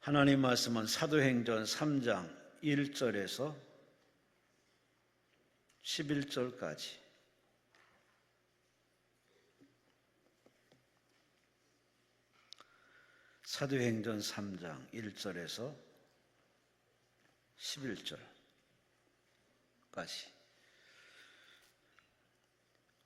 하나님 말씀은 사도행전 3장 1절에서 11절까지 사도행전 3장 1절에서 11절까지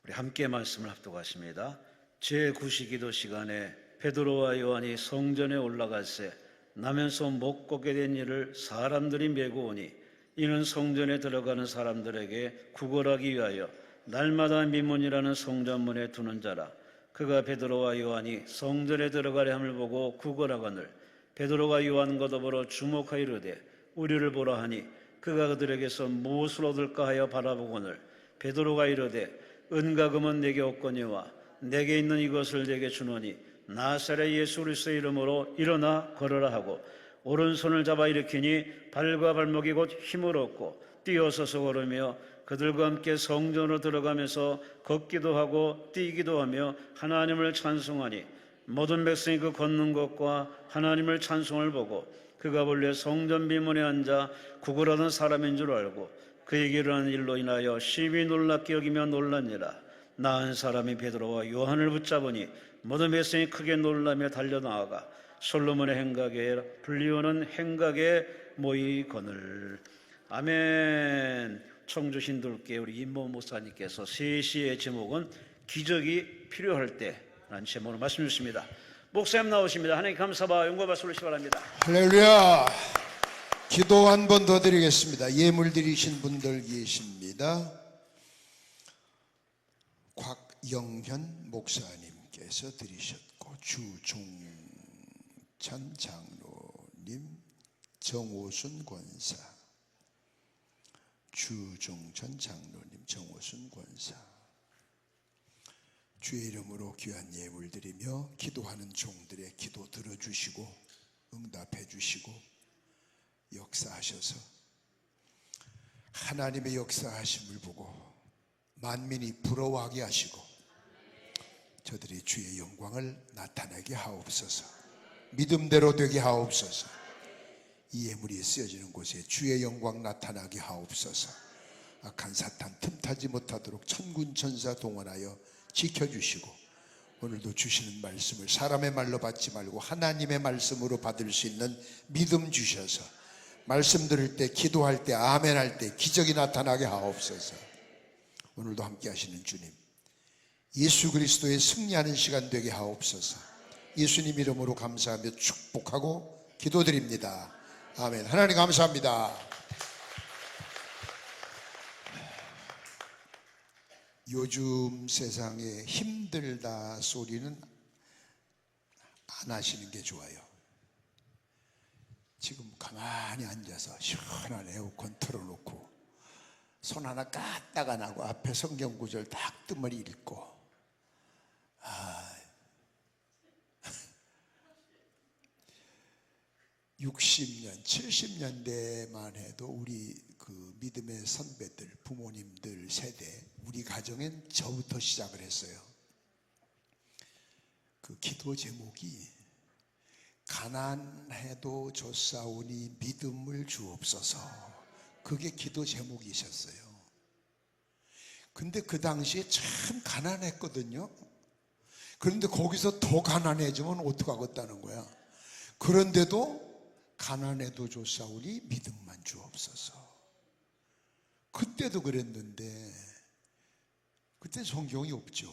우리 함께 말씀을 합독하십니다. 제9시기도 시간에 베드로와 요한이 성전에 올라갈새 나면서 못 걷게 된 이를 사람들이 메고 오니 이는 성전에 들어가는 사람들에게 구걸하기 위하여 날마다 미문이라는 성전문에 두는 자라. 그가 베드로와 요한이 성전에 들어가려 함을 보고 구걸하거늘 베드로가 요한과 더불어 주목하여 이르되 우리를 보라 하니 그가 그들에게서 무엇을 얻을까 하여 바라보거늘 베드로가 이르되 은과 금은 내게 없거니와 내게 있는 이것을 내게 주노니 나사렛 예수 그리스도의 이름으로 일어나 걸으라 하고 오른손을 잡아 일으키니 발과 발목이 곧 힘을 얻고 뛰어서서 걸으며 그들과 함께 성전으로 들어가면서 걷기도 하고 뛰기도 하며 하나님을 찬송하니 모든 백성이 그 걷는 것과 하나님을 찬송을 보고 그가 본래 성전 비문에 앉아 구걸하던 사람인 줄 알고 그에게 일어난 일로 인하여 심히 놀랍게 여기며 놀랐니라. 나은 사람이 베드로와 요한을 붙잡으니 모든 백성이 크게 놀라며 달려나아가 솔로몬의 행각에 불리우는 행각에 모이거늘. 아멘. 청주신들께 우리 임모 목사님께서 세 시의 제목은 기적이 필요할 때라는 제목으로 말씀 주십니다. 목사님 나오십니다. 하나님 감사와 영광 박수 올리시기 바랍니다. 할렐루야. 기도 한 번 더 드리겠습니다. 예물 드리신 분들 계십니다. 곽영현 목사님께서 드리셨고 주종찬 장로님, 정오순 권사, 주종찬 장로님, 정오순 권사, 주의 이름으로 귀한 예물 드리며 기도하는 종들의 기도 들어주시고 응답해 주시고 역사하셔서 하나님의 역사하심을 보고 만민이 부러워하게 하시고 저들이 주의 영광을 나타내게 하옵소서. 믿음대로 되게 하옵소서. 이 예물이 쓰여지는 곳에 주의 영광 나타나게 하옵소서. 악한 사탄 틈타지 못하도록 천군 천사 동원하여 지켜주시고 오늘도 주시는 말씀을 사람의 말로 받지 말고 하나님의 말씀으로 받을 수 있는 믿음 주셔서 말씀 들을 때, 기도할 때, 아멘 할 때 기적이 나타나게 하옵소서. 오늘도 함께 하시는 주님, 예수 그리스도의 승리하는 시간 되게 하옵소서. 예수님 이름으로 감사하며 축복하고 기도드립니다. 아멘. 하나님 감사합니다. 요즘 세상에 힘들다 소리는 안 하시는 게 좋아요. 지금 가만히 앉아서 시원한 에어컨 틀어놓고 손 하나 까딱 안 하고 앞에 성경 구절 딱 뜨머리 읽고 60년, 70년대만 해도 우리 그 믿음의 선배들, 부모님들 세대, 우리 가정엔 저부터 시작을 했어요. 그 기도 제목이 가난해도 좋사오니 믿음을 주옵소서. 그게 기도 제목이셨어요. 근데 그 당시에 참 가난했거든요. 그런데 거기서 더 가난해지면 어떡하겠다는 거야. 그런데도 가난해도 좋사오니 믿음만 주옵소서. 그때도 그랬는데 그때 성경이 없죠.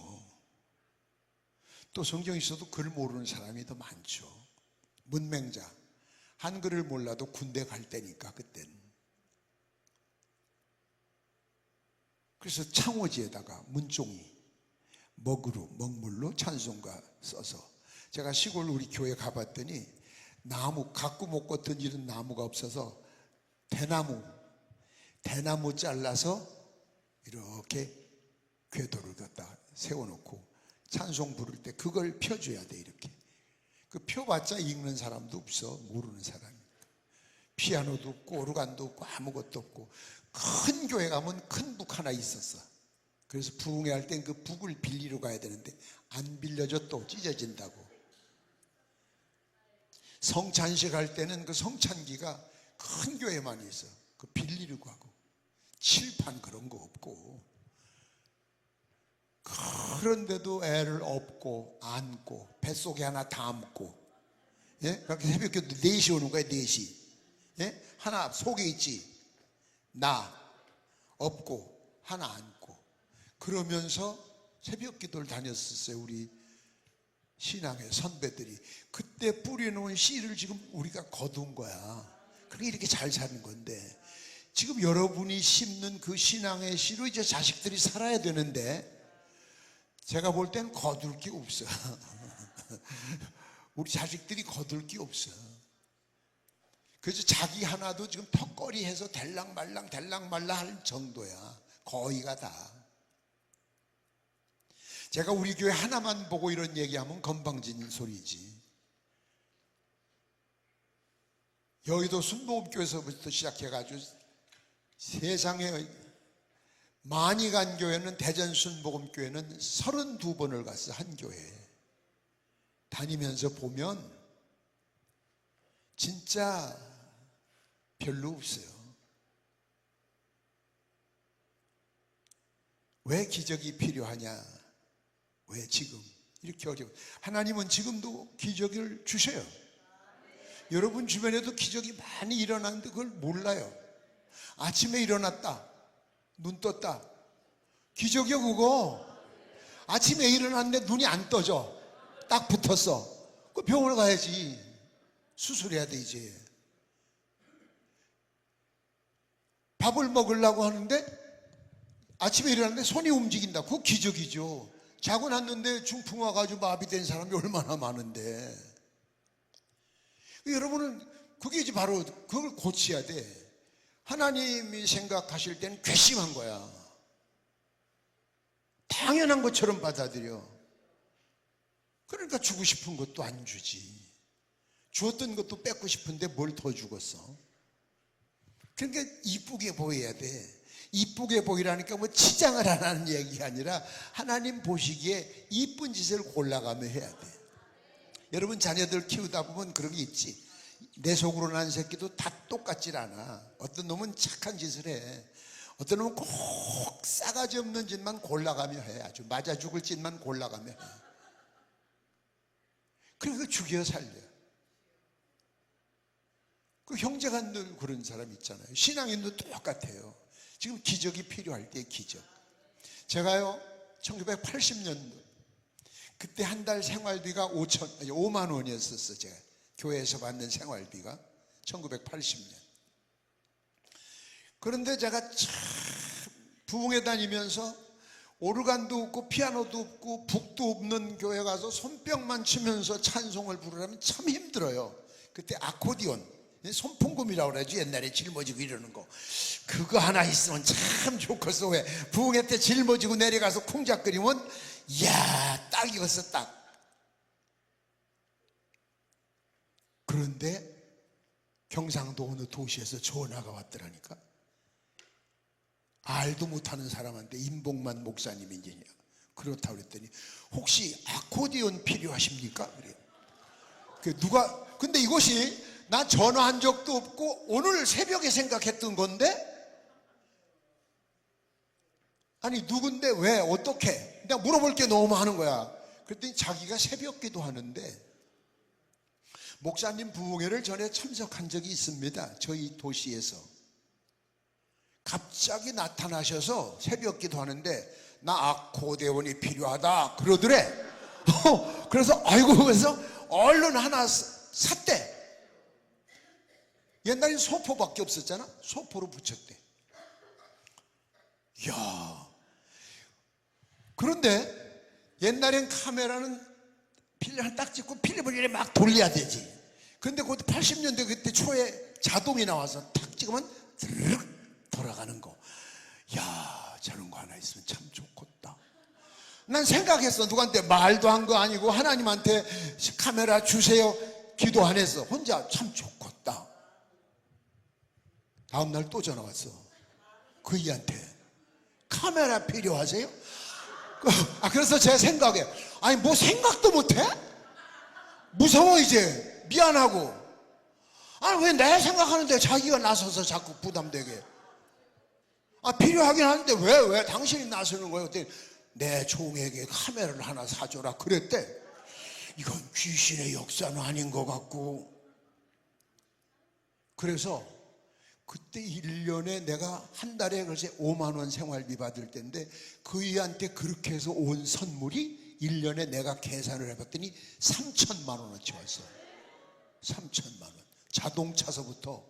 또 성경이 있어도 글 모르는 사람이 더 많죠. 문맹자, 한글을 몰라도 군대 갈 때니까 그때는. 그래서 창호지에다가 문종이 먹물로 찬송가 써서 제가 시골 우리 교회 가봤더니 나무, 갖고 먹고 던지는 나무가 없어서 대나무 잘라서 이렇게 궤도를 갖다 세워놓고 찬송 부를 때 그걸 펴줘야 돼. 이렇게 그 펴봤자 읽는 사람도 없어. 모르는 사람이. 피아노도 없고 오르간도 없고 아무것도 없고 큰 교회 가면 큰 북 하나 있었어. 그래서 부흥회 할 땐 그 북을 빌리러 가야 되는데 안 빌려줘. 또 찢어진다고. 성찬식 할 때는 그 성찬기가 큰 교회만 있어. 그 빌리려고 하고 칠판 그런 거 없고, 그런데도 애를 업고 안고 뱃속에 하나 담고, 예? 그렇게 새벽기도 4시 오는 거야. 4시. 예? 하나 속에 있지, 나 업고 하나 안고, 그러면서 새벽기도를 다녔었어요. 우리 신앙의 선배들이. 그때 뿌려놓은 씨를 지금 우리가 거둔 거야. 그게 이렇게 잘 사는 건데, 지금 여러분이 심는 그 신앙의 씨로 이제 자식들이 살아야 되는데, 제가 볼 땐 거둘 게 없어. 우리 자식들이 거둘 게 없어. 그래서 자기 하나도 지금 턱걸이 해서 될랑말랑 할 정도야. 거의가 다. 제가 우리 교회 하나만 보고 이런 얘기하면 건방진 소리지. 여의도 순복음교회에서부터 시작해가지고 세상에 많이 간 교회는, 대전 순복음교회는 32번을 갔어. 한 교회에 다니면서 보면 진짜 별로 없어요. 왜 기적이 필요하냐? 왜 지금 이렇게 어려워? 하나님은 지금도 기적을 주셔요. 여러분 주변에도 기적이 많이 일어나는데 그걸 몰라요. 아침에 일어났다, 눈 떴다, 기적이요 그거. 아침에 일어났는데 눈이 안 떠져, 딱 붙었어. 그 병원에 가야지. 수술해야 돼. 이제 밥을 먹으려고 하는데 아침에 일어났는데 손이 움직인다. 그거 기적이죠. 자고 났는데 중풍 와가지고 마비된 사람이 얼마나 많은데. 여러분은 그게 이제 바로 그걸 고쳐야 돼. 하나님이 생각하실 때는 괘씸한 거야. 당연한 것처럼 받아들여. 그러니까 주고 싶은 것도 안 주지. 주었던 것도 뺏고 싶은데 뭘 더 주겠어? 그러니까 이쁘게 보여야 돼. 이쁘게 보이라니까 뭐 치장을 안 하는 얘기가 아니라 하나님 보시기에 이쁜 짓을 골라가며 해야 돼. 여러분 자녀들 키우다 보면 그런 게 있지. 내 속으로 난 새끼도 다 똑같질 않아. 어떤 놈은 착한 짓을 해. 어떤 놈은 꼭 싸가지 없는 짓만 골라가며 해. 아주 맞아 죽을 짓만 골라가며 해. 그러니까 죽여 살려. 그 형제가 늘 그런 사람 있잖아요. 신앙인도 똑같아요. 지금 기적이 필요할 때 기적. 제가요 1980년도 그때 한 달 생활비가 5만 원이었었어. 제가 교회에서 받는 생활비가 1980년. 그런데 제가 참 부흥회 다니면서 오르간도 없고 피아노도 없고 북도 없는 교회 가서 손뼉만 치면서 찬송을 부르려면 참 힘들어요. 그때 아코디온, 손풍금이라고 그러지. 옛날에 짊어지고 이러는 거. 그거 하나 있으면 참 좋겠어. 왜 부흥회 때 짊어지고 내려가서 쿵작거리면 이야 딱이었어. 딱. 그런데 경상도 어느 도시에서 전화가 왔더라니까. 알도 못하는 사람한테 임봉만 목사님인지 그렇다고 그랬더니 혹시 아코디언 필요하십니까? 그래요. 근데 이것이 나 전화한 적도 없고 오늘 새벽에 생각했던 건데, 아니 누군데 왜 어떻게 내가 물어볼 게 너무 많은 거야. 그랬더니 자기가 새벽기도 하는데 목사님 부흥회를 전에 참석한 적이 있습니다. 저희 도시에서. 갑자기 나타나셔서 새벽기도 하는데 나 아코디언이 필요하다 그러더래. 그래서 아이고, 그래서 얼른 하나 샀대. 옛날엔 소포밖에 없었잖아. 소포로 붙였대. 이야. 그런데 옛날엔 카메라는 필름을 딱 찍고 필름을 이렇게 막 돌려야 되지. 근데 그때 80년대 그때 초에 자동이 나와서 탁 찍으면 드르륵 돌아가는 거. 야, 저런 거 하나 있으면 참 좋겠다. 난 생각했어. 누구한테 말도 한 거 아니고 하나님한테 카메라 주세요 기도 안 했어. 혼자 참 좋겠다. 다음날 또 전화 왔어. 그이한테 카메라 필요하세요? 그래서 제 생각에 아니 뭐 생각도 못해? 무서워. 이제 미안하고. 아니 왜 내 생각하는데 자기가 나서서 자꾸 부담되게. 필요하긴 한데 왜 당신이 나서는 거예요? 그때 내 종에게 카메라를 하나 사줘라 그랬대. 이건 귀신의 역사는 아닌 것 같고. 그래서 그때 1년에 내가 한 달에 글쎄 5만 원 생활비 받을 때인데 그이한테 그렇게 해서 온 선물이 1년에 내가 계산을 해봤더니 3천만 원어치 왔어. 3천만 원. 자동차서부터.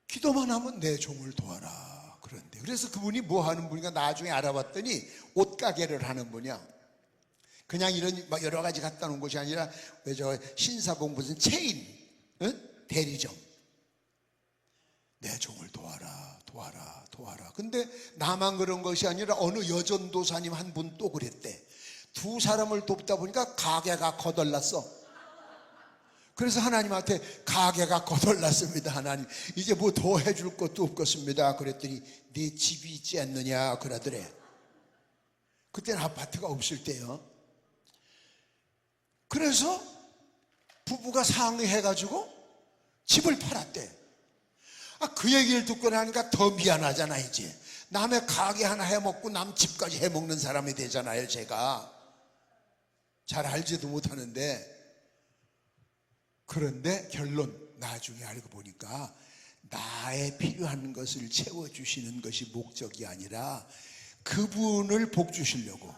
기도만 하면 내 종을 도와라. 그런데 그래서 그분이 뭐 하는 분인가 나중에 알아봤더니 옷가게를 하는 분이야. 그냥 이런 여러 가지 갖다 놓은 것이 아니라 왜 저 신사봉 무슨 체인, 대리점. 내 종을 도와라, 도와라, 도와라. 근데 나만 그런 것이 아니라 어느 여전도사님 한 분 또 그랬대. 두 사람을 돕다 보니까 가게가 거덜났어. 그래서 하나님한테 가게가 거덜났습니다. 하나님 이제 뭐 더 해줄 것도 없겠습니다. 그랬더니 네 집이 있지 않느냐 그러더래. 그때는 아파트가 없을 때요. 그래서 부부가 상의해가지고 집을 팔았대. 그 얘기를 듣고 나니까 더 미안하잖아. 이제 남의 가게 하나 해먹고 남 집까지 해먹는 사람이 되잖아요. 제가 잘 알지도 못하는데. 그런데 결론 나중에 알고 보니까 나의 필요한 것을 채워주시는 것이 목적이 아니라 그분을 복 주시려고.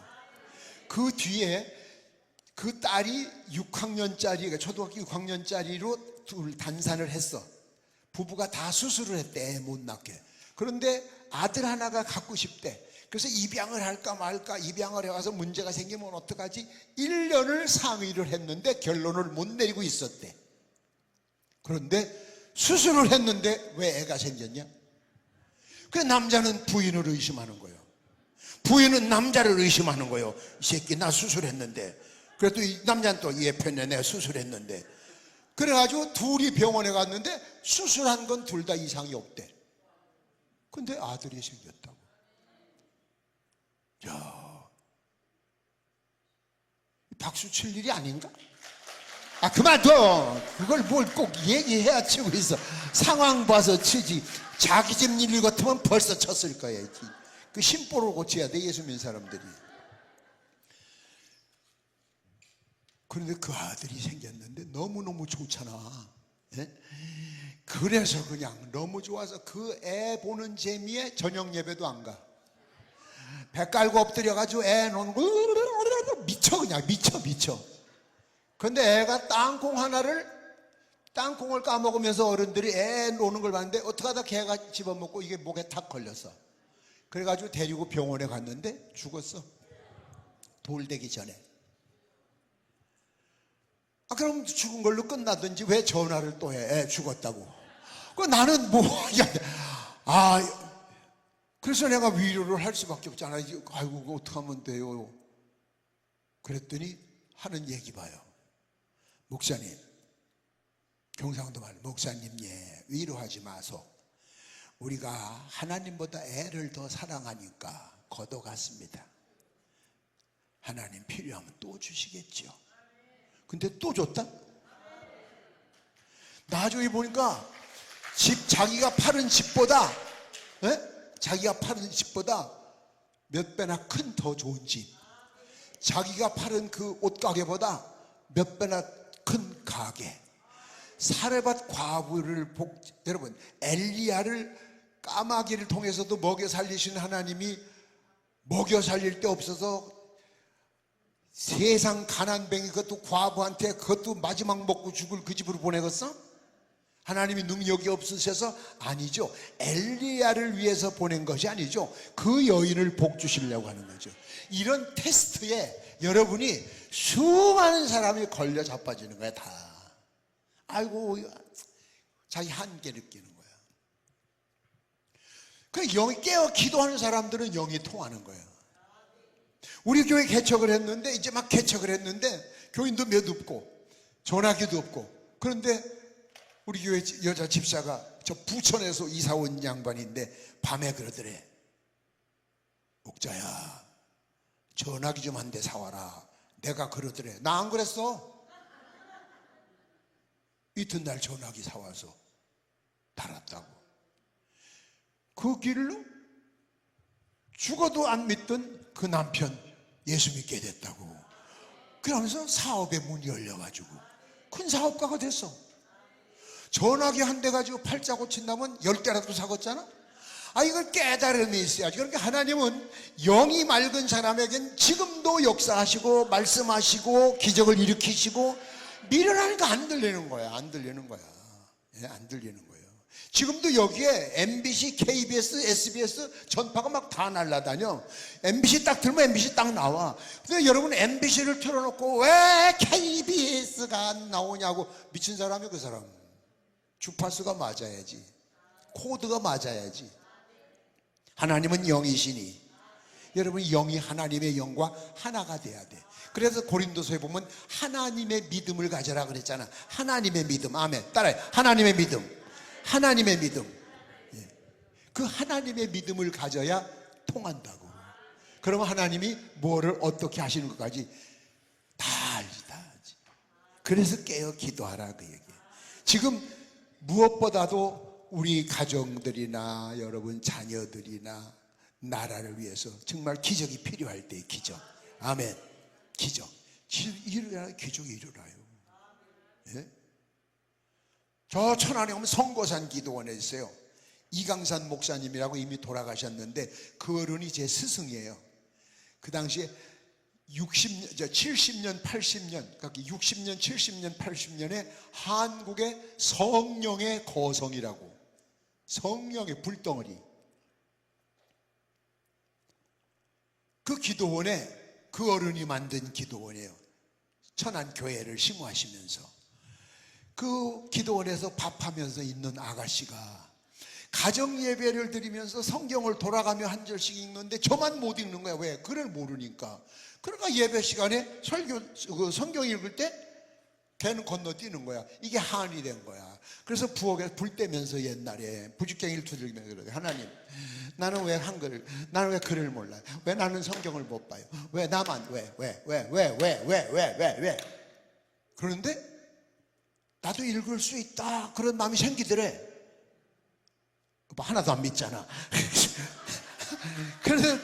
그 뒤에 그 딸이 6학년짜리 초등학교 6학년짜리로 둘 단산을 했어. 부부가 다 수술을 했대. 애 못 낳게. 그런데 아들 하나가 갖고 싶대. 그래서 입양을 할까 말까 입양을 해가서 문제가 생기면 어떡하지? 1년을 상의를 했는데 결론을 못 내리고 있었대. 그런데 수술을 했는데 왜 애가 생겼냐? 그 남자는 부인을 의심하는 거예요. 부인은 남자를 의심하는 거예요. 이 새끼 나 수술했는데. 그래도 이 남자는 또 얘 편에 내가 수술했는데. 그래가지고 둘이 병원에 갔는데 수술한 건 둘 다 이상이 없대. 근데 아들이 생겼다고. 야, 박수 칠 일이 아닌가? 그만둬. 그걸 뭘 꼭 얘기해야 치고 있어. 상황 봐서 치지. 자기 집 일 같으면 벌써 쳤을 거야. 그 심보를 고쳐야 돼. 예수 믿는 사람들이. 그런데 그 아들이 생겼는데 너무너무 좋잖아. 예? 그래서 그냥 너무 좋아서 그 애 보는 재미에 저녁 예배도 안 가. 배 깔고 엎드려가지고 애 노는 거 미쳐. 그냥 미쳐. 근데 애가 땅콩을 까먹으면서 어른들이 애 노는 걸 봤는데 어떡하다 걔가 집어먹고 이게 목에 탁 걸렸어. 그래가지고 데리고 병원에 갔는데 죽었어. 돌되기 전에. 그럼 죽은 걸로 끝나든지 왜 전화를 또 해? 애 죽었다고. 나는 그래서 내가 위로를 할 수밖에 없잖아. 아이고 어떡하면 돼요. 그랬더니 하는 얘기 봐요. 목사님, 경상도 말 목사님 위로하지 마소. 우리가 하나님보다 애를 더 사랑하니까 걷어갔습니다. 하나님 필요하면 또 주시겠죠. 근데 또 줬다? 나중에 보니까 자기가 파는 집보다 몇 배나 큰 더 좋은 집, 자기가 파는 그 옷가게보다 몇 배나 큰 가게, 사레밧 과부를 여러분 엘리야를 까마귀를 통해서도 먹여 살리신 하나님이 먹여 살릴 데 없어서 세상 가난뱅이 그것도 과부한테 그것도 마지막 먹고 죽을 그 집으로 보내겠어? 하나님이 능력이 없으셔서? 아니죠. 엘리야를 위해서 보낸 것이 아니죠. 그 여인을 복 주시려고 하는 거죠. 이런 테스트에 여러분이 수많은 사람이 걸려 자빠지는 거야. 다. 아이고 자기 한계 느끼는 거야. 그 영이 깨어 기도하는 사람들은 영이 통하는 거예요. 우리 교회 개척을 했는데 이제 막 개척을 했는데 교인도 몇 없고 전화기도 없고. 그런데 우리 교회 여자 집사가 저 부천에서 이사 온 양반인데 밤에 그러더래. 목자야 전화기 좀 한 대 사와라. 내가 그러더래. 나 안 그랬어. 이튿날 전화기 사와서 달았다고. 그 길로 죽어도 안 믿던 그 남편 예수 믿게 됐다고. 그러면서 사업의 문이 열려가지고 큰 사업가가 됐어. 전화기 한 대 가지고 팔자 고친다면 10대라도 사겠잖아. 이걸 깨달음이 있어야지. 그러니까 하나님은 영이 맑은 사람에겐 지금도 역사하시고 말씀하시고 기적을 일으키시고 미련하니까 안 들리는 거야. 안 들리는 거야. 예, 안 들리는 거예요. 지금도 여기에 MBC, KBS, SBS 전파가 막 다 날라다녀. MBC 딱 들면 MBC 딱 나와. 근데 여러분 MBC를 틀어놓고 왜 KBS가 안 나오냐고. 미친 사람이 그 사람. 주파수가 맞아야지. 코드가 맞아야지. 하나님은 영이시니 여러분 영이 하나님의 영과 하나가 돼야 돼. 그래서 고린도서에 보면 하나님의 믿음을 가져라 그랬잖아. 하나님의 믿음. 아멘. 따라해. 하나님의 믿음. 하나님의 믿음. 예. 그 하나님의 믿음을 가져야 통한다고. 그러면 하나님이 뭐를 어떻게 하시는 것까지 다 알지, 다 알지. 그래서 깨어 기도하라 그 얘기. 지금 무엇보다도 우리 가정들이나 여러분 자녀들이나 나라를 위해서 정말 기적이 필요할 때의 기적. 아멘. 기적. 일어나요. 기적이 일어나요. 예? 저 천안에 오면 성고산 기도원에 있어요. 이강산 목사님이라고 이미 돌아가셨는데 그 어른이 제 스승이에요. 그 당시에 70년, 80년, 그러니까 60년, 70년, 80년에 한국의 성령의 거성이라고. 성령의 불덩어리. 그 기도원에 그 어른이 만든 기도원이에요. 천안교회를 심호하시면서 그 기도원에서 밥하면서 있는 아가씨가 가정 예배를 드리면서 성경을 돌아가며 한 절씩 읽는데 저만 못 읽는 거야. 왜? 글을 모르니까. 그러니까 예배 시간에 성경 읽을 때 걔는 건너뛰는 거야. 이게 한이 된 거야. 그래서 부엌에 불 떼면서 옛날에 부직갱이를 두들기면서 그러대. 하나님, 나는 왜 한글, 나는 왜 글을 몰라요? 왜 나는 성경을 못 봐요? 왜 나만, 왜? 그런데 나도 읽을 수 있다. 그런 마음이 생기더래. 하나도 안 믿잖아. 그래서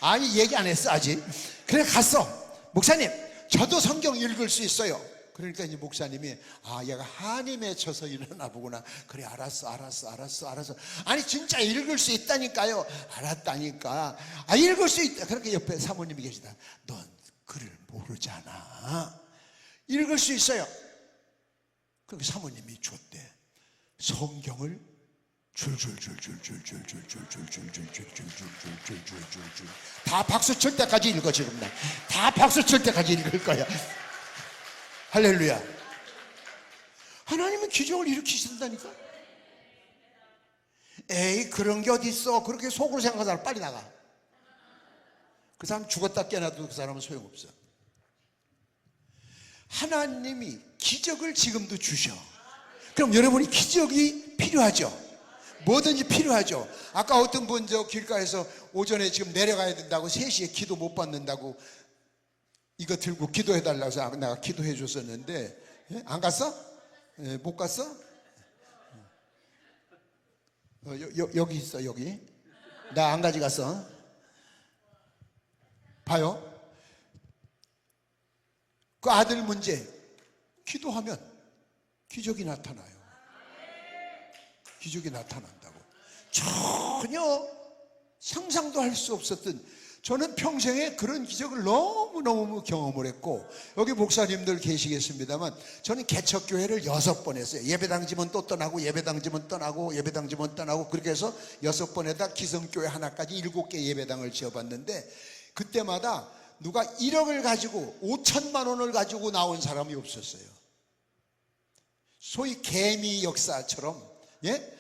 아니 얘기 안 했어 아직. 그래 갔어. 목사님, 저도 성경 읽을 수 있어요. 그러니까 이제 목사님이 얘가 한이 맺혀서 일어나 보구나. 그래 알았어. 아니 진짜 읽을 수 있다니까요. 알았다니까. 읽을 수 있다. 그렇게 옆에 사모님이 계시다. 넌 글을 모르잖아. 읽을 수 있어요. 그렇게 사모님이 줬대. 성경을 다 박수 칠 때까지 읽어. 지금 다 박수 칠 때까지 읽을 거야. 할렐루야. 하나님은 기적을 일으키신다니까. 에이 그런 게 어디 있어. 그렇게 속으로 생각하는 사람 빨리 나가. 그 사람 죽었다 깨어나도 그 사람은 소용없어. 하나님이 기적을 지금도 주셔. 그럼 여러분이 기적이 필요하죠. 뭐든지 필요하죠. 아까 어떤 분 저 길가에서 오전에 지금 내려가야 된다고 3시에 기도 못 받는다고 이거 들고 기도해달라고 해서 내가 기도해 줬었는데 안 갔어? 못 갔어? 여기 있어. 여기 나 안 가져갔어. 봐요. 그 아들 문제 기도하면 기적이 나타나요. 기적이 나타난다고. 전혀 상상도 할 수 없었던, 저는 평생에 그런 기적을 너무너무 경험을 했고, 여기 목사님들 계시겠습니다만 저는 개척교회를 6번 했어요. 예배당 지면 또 떠나고 예배당 지면 떠나고 예배당 지면 떠나고 그렇게 해서 6번에다 기성교회 하나까지 7개 예배당을 지어봤는데, 그때마다 누가 1억을 가지고 5천만 원을 가지고 나온 사람이 없었어요. 소위 개미 역사처럼, 예?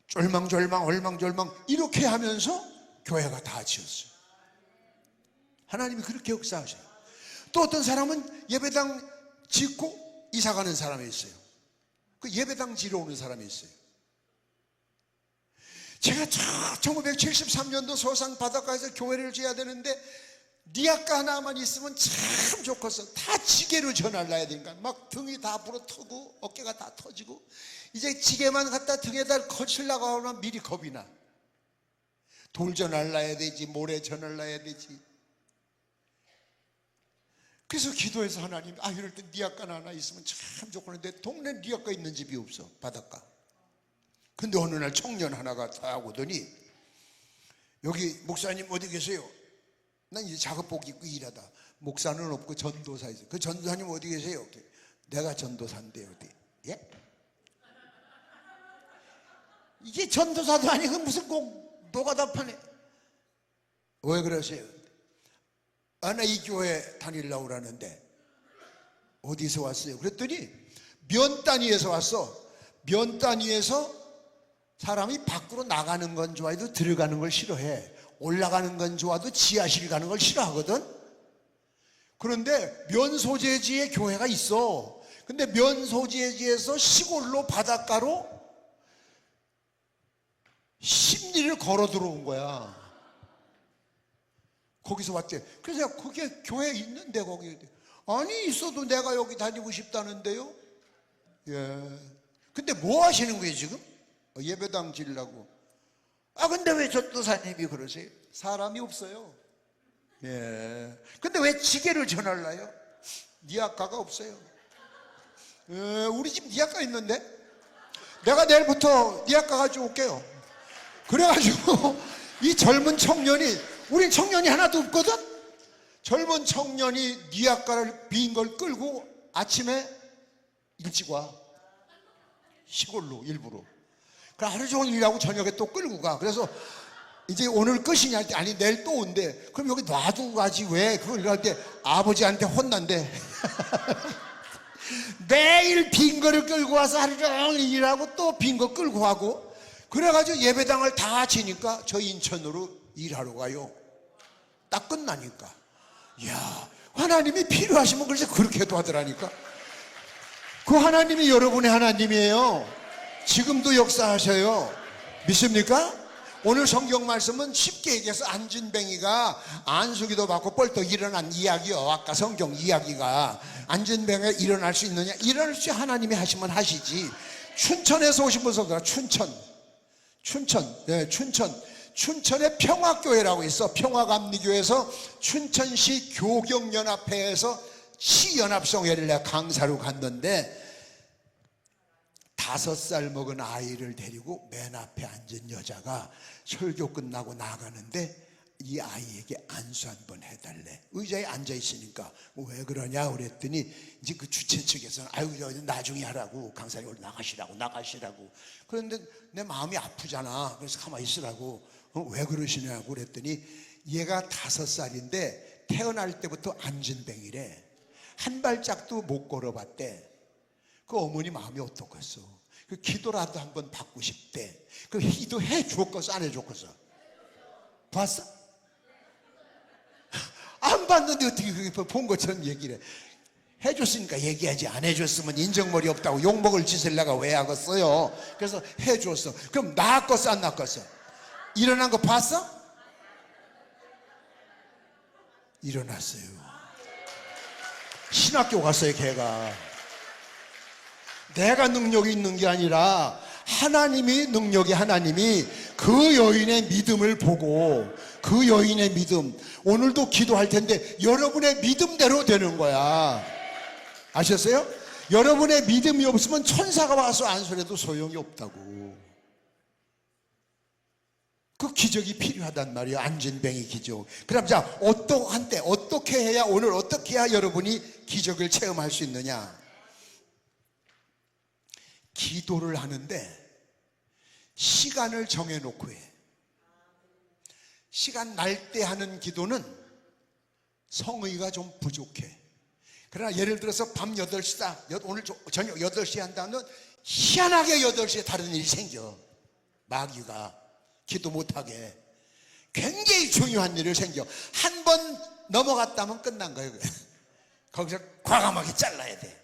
쫄망쫄망 얼망졸망 이렇게 하면서 교회가 다 지었어요. 하나님이 그렇게 역사하셔요. 또 어떤 사람은 예배당 짓고 이사 가는 사람이 있어요. 그 예배당 지러 오는 사람이 있어요. 제가 1973년도 서산 바닷가에서 교회를 지어야 되는데 니아까 하나만 있으면 참 좋겠어. 다 지게로 전할라야 되니까 막 등이 다 부러뜨고 어깨가 다 터지고, 이제 지게만 갖다 등에다 거치려고 하면 미리 겁이 나. 돌 전할라야 되지, 모래 전할라야 되지. 그래서 기도해서 하나님, 이럴 때 니아까 하나 있으면 참 좋겠는데 동네 니아까 있는 집이 없어, 바닷가. 근데 어느 날 청년 하나가 딱 오더니, 여기 목사님 어디 계세요? 난 이제 작업복 입고 일하다. 목사는 없고 전도사 있어요. 그 전도사님 어디 계세요? 내가 전도사인데 어디? 예? 이게 전도사도 아니고 무슨 꼭 노가다파네. 왜 그러세요? 나 이 교회 다니려고 그러는데. 어디서 왔어요? 그랬더니 면 단위에서 왔어. 면 단위에서 사람이 밖으로 나가는 건 좋아해도 들어가는 걸 싫어해. 올라가는 건 좋아도 지하실 가는 걸 싫어하거든. 그런데 면소재지에 교회가 있어. 근데 면소재지에서 시골로 바닷가로 십리를 걸어 들어온 거야. 거기서 왔대. 그래서 그게 교회 있는데 거기. 아니 있어도 내가 여기 다니고 싶다는데요. 예. 근데 뭐 하시는 거예요 지금? 예배당 지으려고. 근데 왜 전도사님이 그러세요? 사람이 없어요. 예. 근데 왜 지게를 전할라요? 니아까가 없어요. 우리 집 니아까 있는데? 내가 내일부터 니아까 가지고 올게요. 그래가지고 이 젊은 청년이, 우린 청년이 하나도 없거든? 젊은 청년이 니아까를 빈 걸 끌고 아침에 일찍 와. 시골로 일부러. 그럼 하루 종일 일하고 저녁에 또 끌고 가. 그래서 이제 오늘 끝이냐 할 때, 아니 내일 또 온대. 그럼 여기 놔두고 가지 왜 그걸 일할 때 아버지한테 혼난대. 매일 빈 거를 끌고 와서 하루 종일 일하고 또 빈 거 끌고 가고. 그래가지고 예배당을 다 지니까 저 인천으로 일하러 가요. 딱 끝나니까. 이야, 하나님이 필요하시면 그래서 그렇게도 하더라니까. 그 하나님이 여러분의 하나님이에요. 지금도 역사하셔요. 믿습니까? 오늘 성경 말씀은 쉽게 얘기해서 안진뱅이가 안수기도 받고 뻘떡 일어난 이야기요. 아까 성경 이야기가 안진뱅이가 일어날 수 있느냐? 일어날 수 하나님이 하시면 하시지. 춘천에서 오신 분서 춘천에 평화교회라고 있어. 평화감리교회에서 춘천시 교경연합회에서 시연합성회를 내가 강사로 갔는데, 5살 먹은 아이를 데리고 맨 앞에 앉은 여자가 설교 끝나고 나가는데 이 아이에게 안수 한번 해달래. 의자에 앉아 있으니까 왜 그러냐 그랬더니 이제 그 주최 측에서는 나중에 하라고, 강사님 나가시라고. 그런데 내 마음이 아프잖아. 그래서 가만히 있으라고. 왜 그러시냐고 그랬더니 얘가 5살인데 태어날 때부터 안진뱅이래. 한 발짝도 못 걸어봤대. 그 어머니 마음이 어떻겠어? 그 기도라도 한번 받고 싶대. 그 기도 해 줬겠어, 안 해 줬겠어? 봤어? 안 봤는데 어떻게 그게 본 것처럼 얘기를 해? 해줬으니까 얘기하지. 안 해줬으면 인정머리 없다고 욕먹을 짓을 내가 왜 하겠어요? 그래서 해줬어. 그럼 낳았겠어, 안 낳았겠어? 일어난 거 봤어? 일어났어요. 신학교 갔어요, 걔가. 내가 능력이 있는 게 아니라 하나님이 능력이, 하나님이 그 여인의 믿음을 보고, 그 여인의 믿음, 오늘도 기도할 텐데 여러분의 믿음대로 되는 거야. 아셨어요? 여러분의 믿음이 없으면 천사가 와서 안수해도 소용이 없다고. 그 기적이 필요하단 말이에요. 안진뱅이 기적. 그럼 자, 어떻게 해야, 오늘 어떻게 해야 여러분이 기적을 체험할 수 있느냐? 기도를 하는데 시간을 정해놓고 해. 시간 날 때 하는 기도는 성의가 좀 부족해. 그러나 예를 들어서 밤 8시다. 오늘 저녁 8시에 한다면 희한하게 8시에 다른 일이 생겨. 마귀가 기도 못하게. 굉장히 중요한 일이 생겨. 한 번 넘어갔다면 끝난 거예요. 거기서 과감하게 잘라야 돼.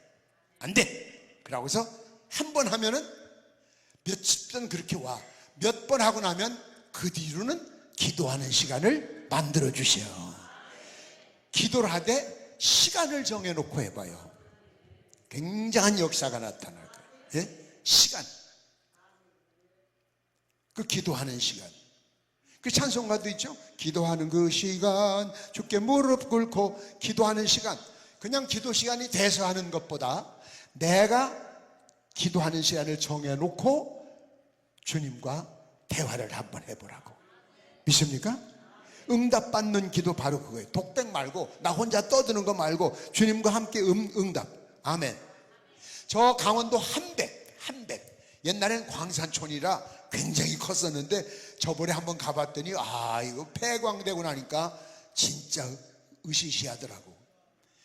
안 돼. 그러고서 한 번 하면은 몇십 번 그렇게 와. 몇 번 하고 나면 그 뒤로는 기도하는 시간을 만들어 주셔. 기도를 하되 시간을 정해놓고 해봐요. 굉장한 역사가 나타날 거예요. 예? 시간. 그 기도하는 시간. 그 찬송가도 있죠. 기도하는 그 시간, 주께 무릎 꿇고 기도하는 시간. 그냥 기도 시간이 돼서 하는 것보다 내가 기도하는 시간을 정해놓고 주님과 대화를 한번 해보라고. 믿습니까? 응답받는 기도 바로 그거예요. 독백 말고, 나 혼자 떠드는 거 말고 주님과 함께 응답. 아멘. 저 강원도 한백. 옛날엔 광산촌이라 굉장히 컸었는데 저번에 한번 가봤더니 이거 폐광되고 나니까 진짜 으시시하더라고.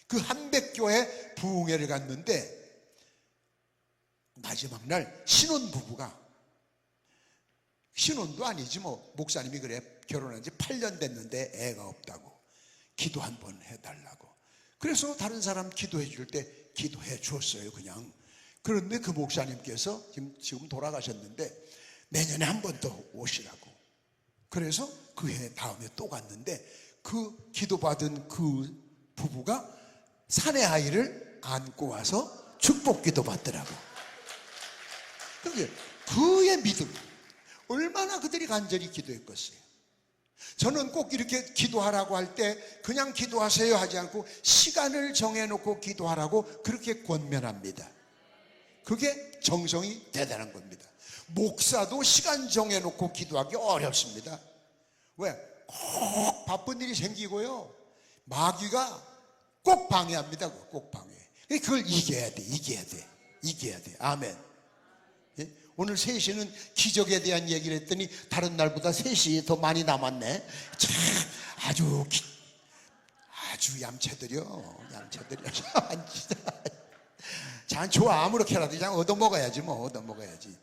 그 한백교회 부흥회를 갔는데 마지막 날 신혼부부가, 신혼도 아니지 뭐, 목사님이 그래, 결혼한 지 8년 됐는데 애가 없다고 기도 한번 해달라고. 그래서 다른 사람 기도해 줄 때 기도해 주었어요 그냥. 그런데 그 목사님께서 지금 돌아가셨는데 내년에 한 번 더 오시라고. 그래서 그 해 다음에 또 갔는데 그 기도받은 그 부부가 사내 아이를 안고 와서 축복 기도 받더라고. 그게 그의 믿음, 얼마나 그들이 간절히 기도했겠어요. 저는 꼭 이렇게 기도하라고 할 때 그냥 기도하세요 하지 않고 시간을 정해놓고 기도하라고 그렇게 권면합니다. 그게 정성이 대단한 겁니다. 목사도 시간 정해놓고 기도하기 어렵습니다. 왜? 꼭 바쁜 일이 생기고요, 마귀가 꼭 방해합니다. 꼭 방해. 그걸 이겨야 돼. 아멘. 예? 오늘 3시는 기적에 대한 얘기를 했더니 다른 날보다 3시 더 많이 남았네. 참 아주 얌체들이요. 자, 좋아. 아무렇게라도 그냥 얻어먹어야지 뭐.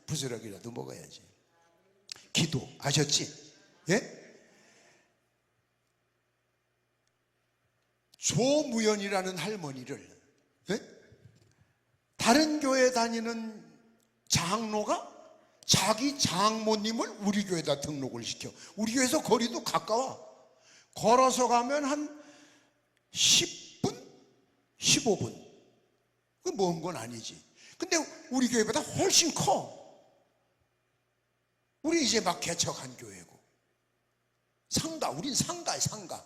부스러기라도 먹어야지. 기도 아셨지? 예? 조무연이라는 할머니를, 예? 다른 교회 다니는 장로가 자기 장모님을 우리 교회에다 등록을 시켜. 우리 교회에서 거리도 가까워. 걸어서 가면 한 10분? 15분. 그 먼 건 아니지. 근데 우리 교회보다 훨씬 커. 우리 이제 막 개척한 교회고. 우린 상가야, 상가.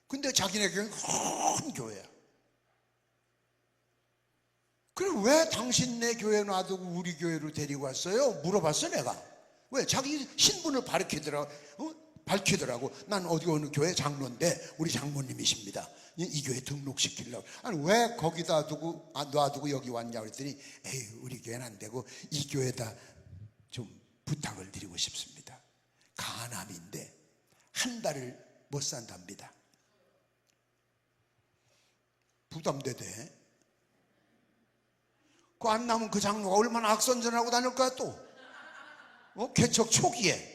근데 자기네 교회는 큰 교회야. 그럼 왜 당신네 교회 놔두고 우리 교회로 데리고 왔어요? 물어봤어 내가. 왜? 자기 신분을 밝히더라고. 난 어느 교회 장로인데 우리 장모님이십니다. 이 교회 등록시키려고. 아니 왜 거기다 놔두고 여기 왔냐 그랬더니 에이, 우리 교회는 안 되고 이 교회에다 좀 부탁을 드리고 싶습니다. 간암인데 한 달을 못 산답니다. 부담되대. 그 안 나면 그 장로가 얼마나 악선전하고 다닐까 또. 개척 초기에.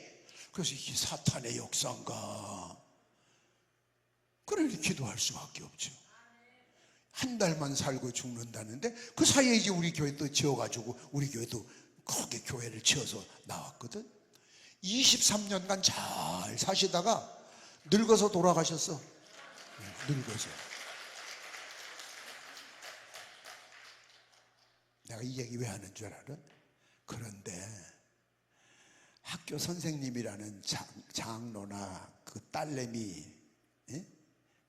그래서 이게 사탄의 역사인가. 그러니 기도할 수밖에 없죠. 한 달만 살고 죽는다는데 그 사이에 이제 우리 교회 또 지어가지고 우리 교회도 크게 교회를 지어서 나왔거든. 23년간 잘 사시다가 늙어서 돌아가셨어. 늙어서. 내가 이 얘기 왜 하는 줄 알아? 그런데 학교 선생님이라는 장로나 그 딸내미, 예?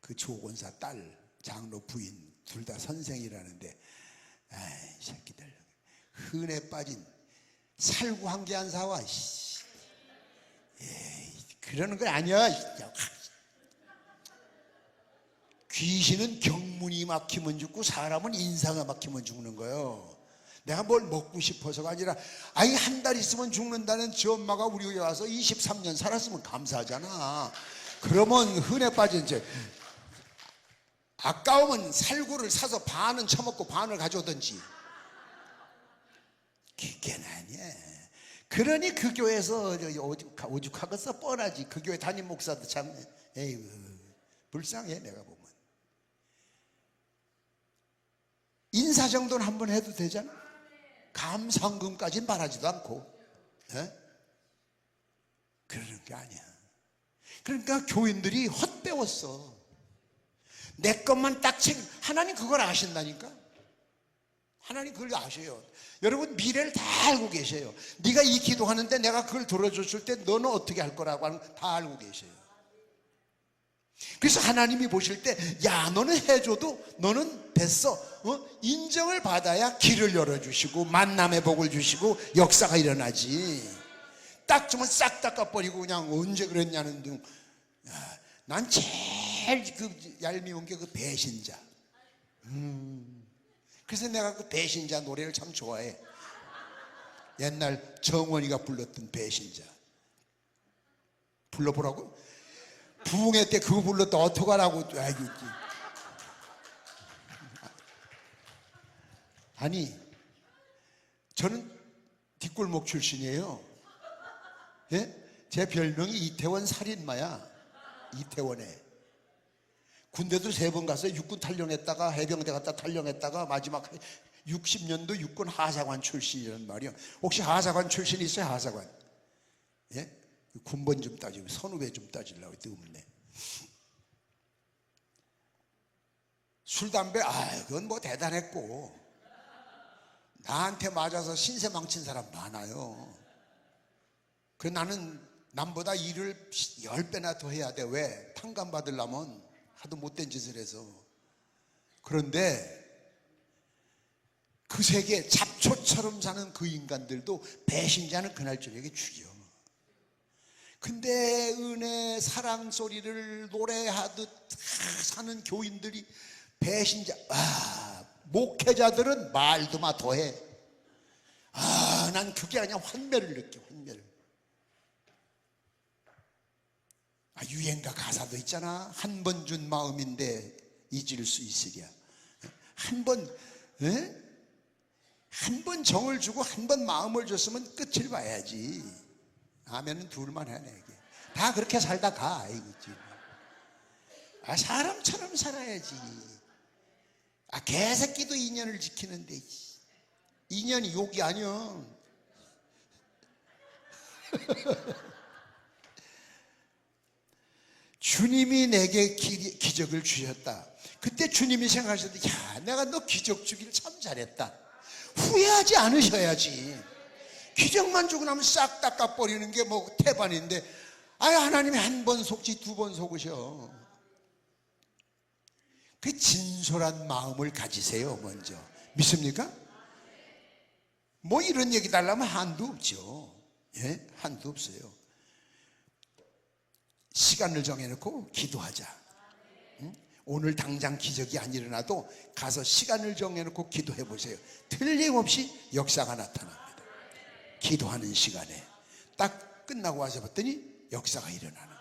그 조권사 딸, 장로 부인 둘 다 선생이라는데, 아이 새끼들 흔해 빠진 살구 한 개 안 사와. 에이, 그러는 거 아니야. 귀신은 경문이 막히면 죽고 사람은 인사가 막히면 죽는 거예요. 내가 뭘 먹고 싶어서가 아니라 아이 한 달 있으면 죽는다는 지 엄마가 우리 교회 와서 23년 살았으면 감사하잖아. 그러면 흔해 빠진 죄. 아까우면 살구를 사서 반은 처먹고 반을 가져오든지. 그게 아니야. 그러니 그 교회에서 오죽하겠어. 뻔하지. 그 교회 담임 목사도 참 에이구 불쌍해. 내가 보면 인사 정도는 한번 해도 되잖아. 감상금까지는 바라지도 않고. 에? 그러는 게 아니야. 그러니까 교인들이 헛배웠어. 내 것만 딱 하나님 그걸 아신다니까. 하나님 그걸 아셔요. 여러분 미래를 다 알고 계셔요. 네가 이 기도하는데 내가 그걸 들어줬을 때 너는 어떻게 할 거라고 하는 거 다 알고 계셔요. 그래서 하나님이 보실 때 야 너는 해줘도 너는 됐어, 인정을 받아야 길을 열어주시고 만남의 복을 주시고 역사가 일어나지. 딱 주면 싹 닦아버리고 그냥 언제 그랬냐는 등. 난 제일 그 얄미운 게 그 배신자. 그래서 내가 그 배신자 노래를 참 좋아해. 옛날 정원이가 불렀던 배신자. 불러보라고? 부흥회 때 그거 불렀다 어떡하라고. 아이고. 아니 저는 뒷골목 출신이에요. 예? 제 별명이 이태원 살인마야. 이태원에 군대도 3번 가서 육군 탈영했다가 해병대 갔다 탈영했다가 마지막 60년도 육군 하사관 출신이란 말이요. 혹시 하사관 출신 있어요? 하사관? 예? 군번 좀 따지고 선후배 좀 따지려고 했더니 없네. 술 담배 그건 뭐 대단했고 나한테 맞아서 신세 망친 사람 많아요. 그래 나는 남보다 일을 10배나 더 해야 돼. 왜? 탕감 받으려면 하도 못된 짓을 해서. 그런데 그 세계 잡초처럼 사는 그 인간들도 배신자는 그날 저녁에 죽여. 근데 은혜 사랑 소리를 노래하듯 사는 교인들이 배신자. 목회자들은 말도 마 더해. 난 그게 아니야. 환멸을 느껴. 환멸을. 유행가 가사도 있잖아. 한 번 준 마음인데 잊을 수 있으랴. 한 번 정을 주고 한 번 마음을 줬으면 끝을 봐야지. 아멘은 둘만 하네. 다 그렇게 살다 가. 사람처럼 살아야지. 개새끼도 인연을 지키는데 인연이 욕이 아니야. 주님이 내게 기적을 주셨다. 그때 주님이 생각하셨는데 야 내가 너 기적 주기를 참 잘했다. 후회하지 않으셔야지. 기적만 주고 나면 싹 닦아버리는 게 뭐 태반인데 하나님이 한 번 속지 2번 속으셔. 그 진솔한 마음을 가지세요. 먼저 믿습니까? 뭐 이런 얘기 달라면 한도 없죠. 예? 한도 없어요. 시간을 정해놓고 기도하자. 오늘 당장 기적이 안 일어나도 가서 시간을 정해놓고 기도해 보세요. 틀림없이 역사가 나타납니다. 기도하는 시간에 딱 끝나고 와서 봤더니 역사가 일어나는 거예요.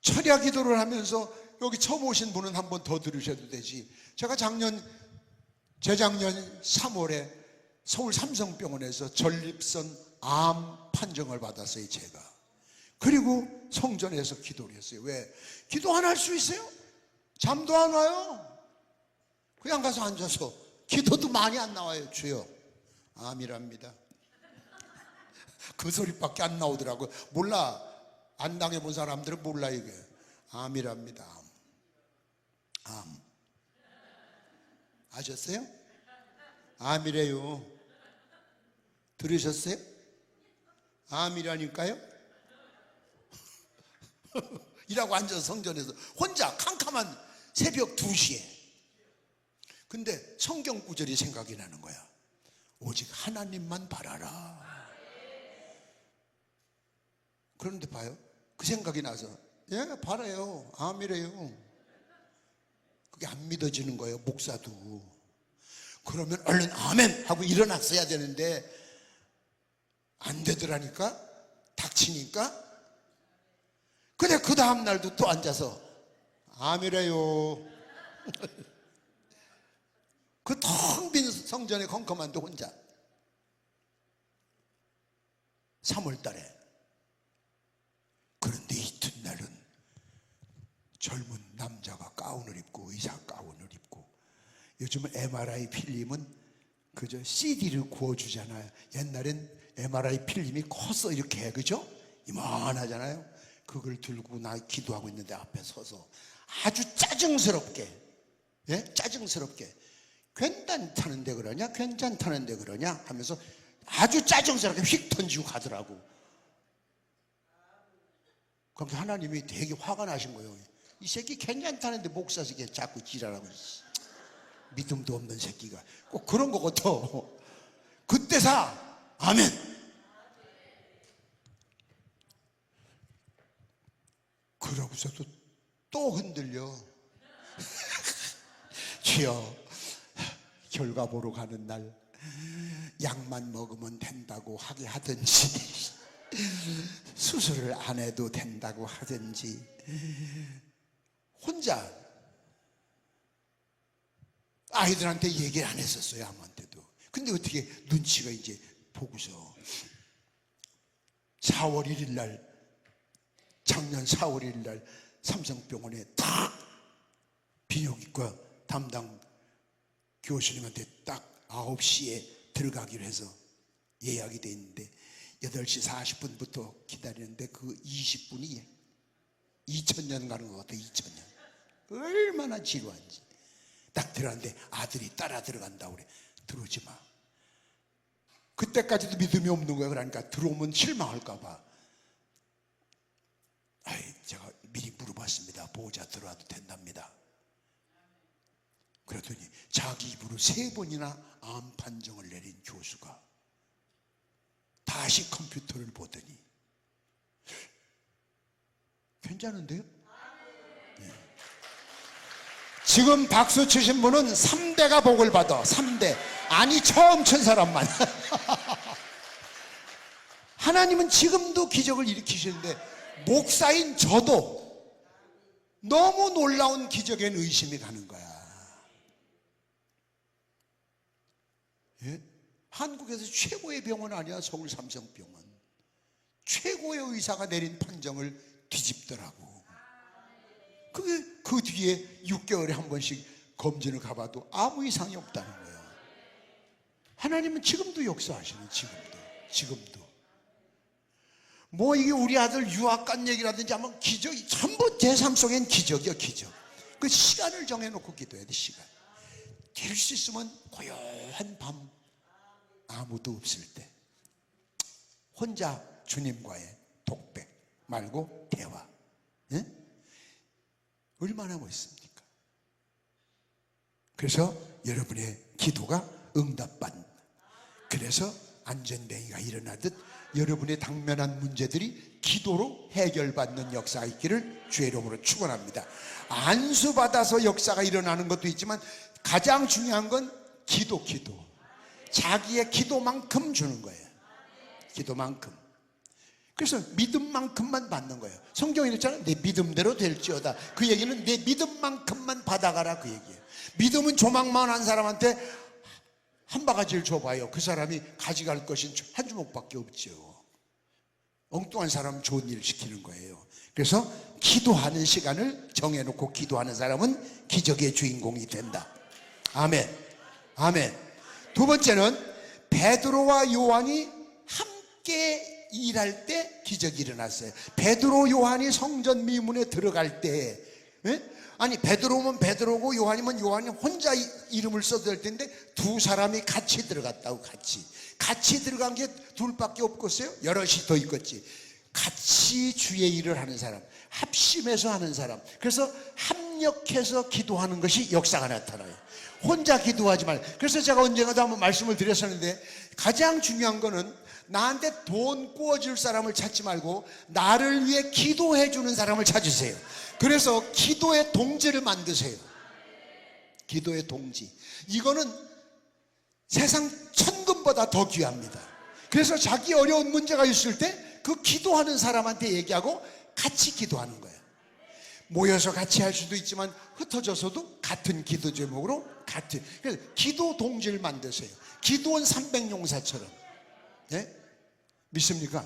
철야 기도를 하면서 여기 처음 오신 분은 한 번 더 들으셔도 되지. 제가 재작년 3월에 서울 삼성병원에서 전립선 암 판정을 받았어요. 제가. 그리고 성전에서 기도를 했어요. 왜? 기도 안 할 수 있어요? 잠도 안 와요. 그냥 가서 앉아서 기도도 많이 안 나와요. 주여 암이랍니다. 그 소리밖에 안 나오더라고요. 몰라. 안 당해본 사람들은 몰라. 이게 암이랍니다. 암. 아셨어요? 암이래요. 들으셨어요? 암이라니까요? 이라고 앉아서 성전에서 혼자 캄캄한 새벽 2시에. 근데 성경 구절이 생각이 나는 거야. 오직 하나님만 바라라. 그런데 봐요. 그 생각이 나서 바라요. 암이래요. 그게 안 믿어지는 거예요. 목사도. 그러면 얼른 아멘 하고 일어났어야 되는데 안 되더라니까. 닥치니까. 근데 그 다음 날도 또 앉아서 암이래요. 그 텅 빈 성전에 컴컴한데 혼자. 3월 달에. 그런데 이튿날은 젊은 남자가 가운을 입고, 의사 가운을 입고, 요즘은 MRI 필름은 그저 CD를 구워주잖아요. 옛날엔 MRI 필름이 컸어. 이렇게, 그죠? 이만하잖아요. 그걸 들고 나 기도하고 있는데 앞에 서서 아주 짜증스럽게, 예? 짜증스럽게 괜찮다는데 그러냐? 괜찮다는데 그러냐? 하면서 아주 짜증스럽게 휙 던지고 가더라고. 그럼 하나님이 되게 화가 나신 거예요. 이 새끼 괜찮다는데 목사 새끼 자꾸 지랄하고 있어. 믿음도 없는 새끼가. 꼭 그런 거거든. 그때사 아멘. 그러고서도 또 흔들려. 주여, 결과 보러 가는 날 약만 먹으면 된다고 하게 하든지 수술을 안 해도 된다고 하든지 혼자 아이들한테 얘기를 안 했었어요. 아무한테도. 근데 어떻게 눈치가 이제 보고서 4월 1일 날, 작년 4월 1일 날 삼성병원에 딱 비뇨기과 담당 교수님한테 딱 9시에 들어가기로 해서 예약이 돼 있는데 8시 40분부터 기다리는데 그 20분이 2000년 가는 것 같아. 2000년. 얼마나 지루한지. 딱 들어갔는데 아들이 따라 들어간다고 그래. 들어오지 마. 그때까지도 믿음이 없는 거야. 그러니까 들어오면 실망할까 봐. 제가 미리 물어봤습니다. 보호자 들어와도 된답니다. 그랬더니 자기 입으로 3번이나 암 판정을 내린 교수가 다시 컴퓨터를 보더니 괜찮은데요? 네. 지금 박수 치신 분은 3대가 복을 받아. 3대. 아니 처음 친 사람만. 하나님은 지금도 기적을 일으키시는데 목사인 저도 너무 놀라운 기적엔 의심이 가는 거야. 예? 한국에서 최고의 병원 아니야? 서울 삼성병원. 최고의 의사가 내린 판정을 뒤집더라고. 그게 그 뒤에 6개월에 한 번씩 검진을 가봐도 아무 이상이 없다는 거예요. 하나님은 지금도 역사하시는. 지금도 뭐 이게 우리 아들 유학 간 얘기라든지 하면 기적이 전부 제 삶 속엔 기적이요. 기적. 그 시간을 정해놓고 기도해야 돼. 시간. 될 수 있으면 고요한 밤 아무도 없을 때 혼자 주님과의 독백 말고 대화. 예? 얼마나 멋있습니까? 그래서 여러분의 기도가 응답받는, 그래서 안전뱅이가 일어나듯 여러분의 당면한 문제들이 기도로 해결받는 역사가 있기를 주의 이름으로 축원합니다. 안수받아서 역사가 일어나는 것도 있지만 가장 중요한 건 기도. 자기의 기도만큼 주는 거예요. 기도만큼. 그래서 믿음만큼만 받는 거예요. 성경에 이랬잖아요. 내 믿음대로 될지어다. 그 얘기는 내 믿음만큼만 받아가라 그 얘기예요. 믿음은 조망만 한 사람한테 한 바가지를 줘봐요. 그 사람이 가져갈 것은 한 주먹밖에 없죠. 엉뚱한 사람 좋은 일 시키는 거예요. 그래서 기도하는 시간을 정해놓고 기도하는 사람은 기적의 주인공이 된다. 아멘. 아멘. 두 번째는 베드로와 요한이 함께 일할 때 기적이 일어났어요. 베드로 요한이 성전 미문에 들어갈 때, 아니 베드로면 베드로고 요한이면 요한이 혼자 이름을 써도 될 텐데 두 사람이 같이 들어갔다고. 같이 들어간 게 둘밖에 없겠어요? 여럿이 더 있겠지. 같이 주의 일을 하는 사람, 합심해서 하는 사람. 그래서 합력해서 기도하는 것이 역사가 나타나요. 혼자 기도하지 말고. 그래서 제가 언젠가도 한번 말씀을 드렸었는데 가장 중요한 거는 나한테 돈 구워줄 사람을 찾지 말고 나를 위해 기도해 주는 사람을 찾으세요. 그래서 기도의 동지를 만드세요. 기도의 동지. 이거는 세상 천금보다 더 귀합니다. 그래서 자기 어려운 문제가 있을 때 그 기도하는 사람한테 얘기하고 같이 기도하는 거예요. 모여서 같이 할 수도 있지만 흩어져서도 같은 기도 제목으로 같은. 그래서 기도 동지를 만드세요. 기도원 300용사처럼. 예? 믿습니까?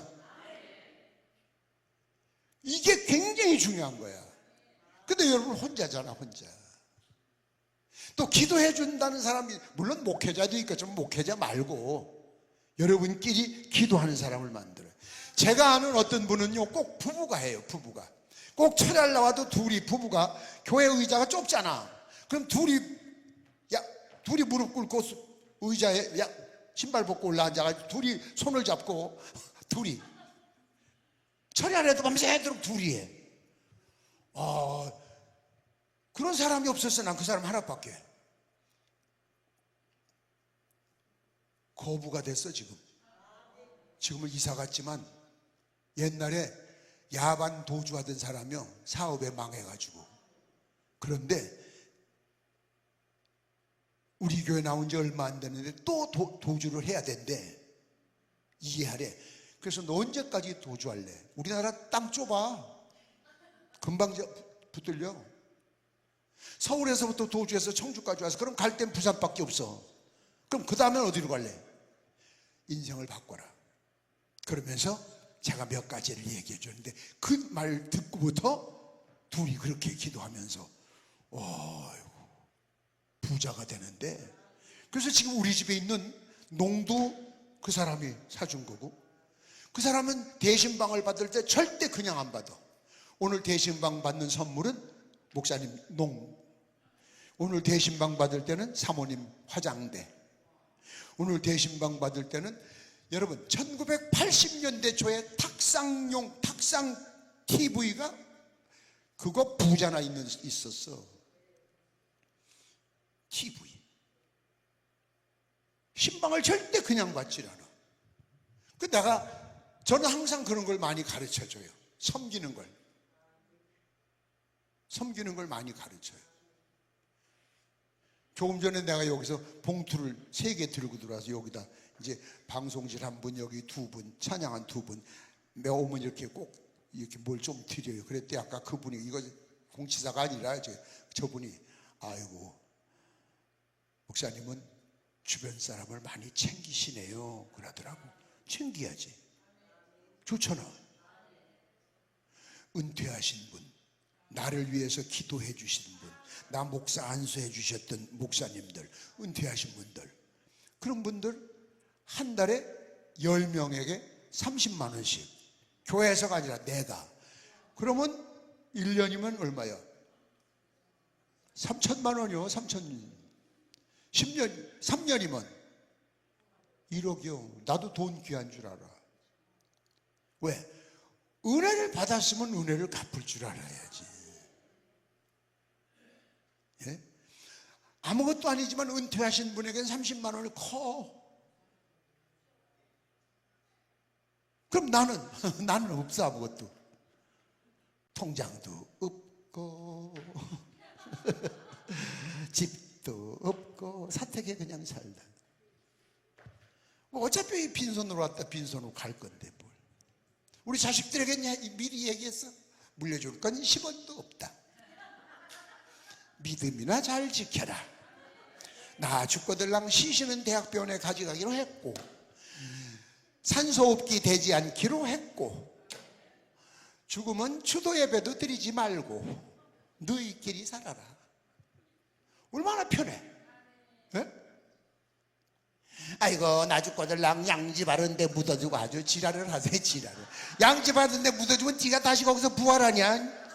이게 굉장히 중요한 거야. 근데 여러분 혼자잖아. 혼자. 또 기도해 준다는 사람이 물론 목회자도 있겠지만 목회자 말고 여러분끼리 기도하는 사람을 만들어요. 제가 아는 어떤 분은요, 꼭 부부가 해요, 부부가. 꼭 철야를 나와도 부부가 교회 의자가 좁잖아. 그럼 둘이 무릎 꿇고 의자에 신발 벗고 올라앉아가지고 둘이 손을 잡고 둘이 철야를 해도 밤새도록 둘이 해. 그런 사람이 없었어. 난 그 사람 하나밖에. 거부가 됐어. 지금은 이사 갔지만 옛날에 야반 도주하던 사람이요, 사업에 망해가지고. 그런데 우리 교회 나온 지 얼마 안 됐는데 또 도주를 해야 된대. 이해하래. 그래서 너 언제까지 도주할래? 우리나라 땅 좁아. 금방 붙들려. 서울에서부터 도주해서 청주까지 와서 그럼 갈 땐 부산밖에 없어. 그럼 그 다음엔 어디로 갈래? 인생을 바꿔라. 그러면서 제가 몇 가지를 얘기해 줬는데 그 말 듣고부터 둘이 그렇게 기도하면서 부자가 되는데, 그래서 지금 우리 집에 있는 농도 그 사람이 사준 거고, 그 사람은 대신방을 받을 때 절대 그냥 안 받아. 오늘 대신방 받는 선물은 목사님 오늘 대신방 받을 때는 사모님 화장대, 오늘 대신방 받을 때는 여러분 1980년대 초에 탁상 TV가 그거 부자나 있었어. TV. 신방을 절대 그냥 받질 않아. 저는 항상 그런 걸 많이 가르쳐줘요. 섬기는 걸 많이 가르쳐요. 조금 전에 내가 여기서 봉투를 3개 들고 들어와서 여기다 이제 방송실 한 분, 여기 2분, 찬양한 2분, 오면 이렇게 꼭 이렇게 뭘 좀 드려요. 그랬더니 아까 그분이, 이거 공치사가 아니라 저분이, 아이고 목사님은 주변 사람을 많이 챙기시네요 그러더라고. 챙겨야지. 좋잖아. 은퇴하신 분, 나를 위해서 기도해 주신 분, 나 목사 안수해 주셨던 목사님들, 은퇴하신 분들, 그런 분들 한 달에 10명에게 30만 원씩, 교회에서가 아니라 내가. 그러면 1년이면 얼마야? 3천만 원이요. 3년이면 1억이요. 나도 돈 귀한 줄 알아. 왜? 은혜를 받았으면 은혜를 갚을 줄 알아야지. 예? 아무것도 아니지만 은퇴하신 분에게는 30만 원이 커. 그럼 나는 없어. 아무것도. 통장도 없고 집도 없고 사택에 그냥 살다. 어차피 빈손으로 왔다 빈손으로 갈 건데 뭘. 우리 자식들에게 미리 얘기했어. 물려줄 건 10원도 없다. 믿음이나 잘 지켜라. 나 죽거들랑 시신은 대학병원에 가져가기로 했고, 산소호흡기 되지 않기로 했고, 죽으면 추도 예배도 드리지 말고 너희끼리 살아라. 얼마나 편해. 네? 아이고 나 죽거들랑 양지 바른데 묻어주고 아주 지랄을 하세요. 지랄을. 양지 바른데 묻어주면 네가 다시 거기서 부활하냐.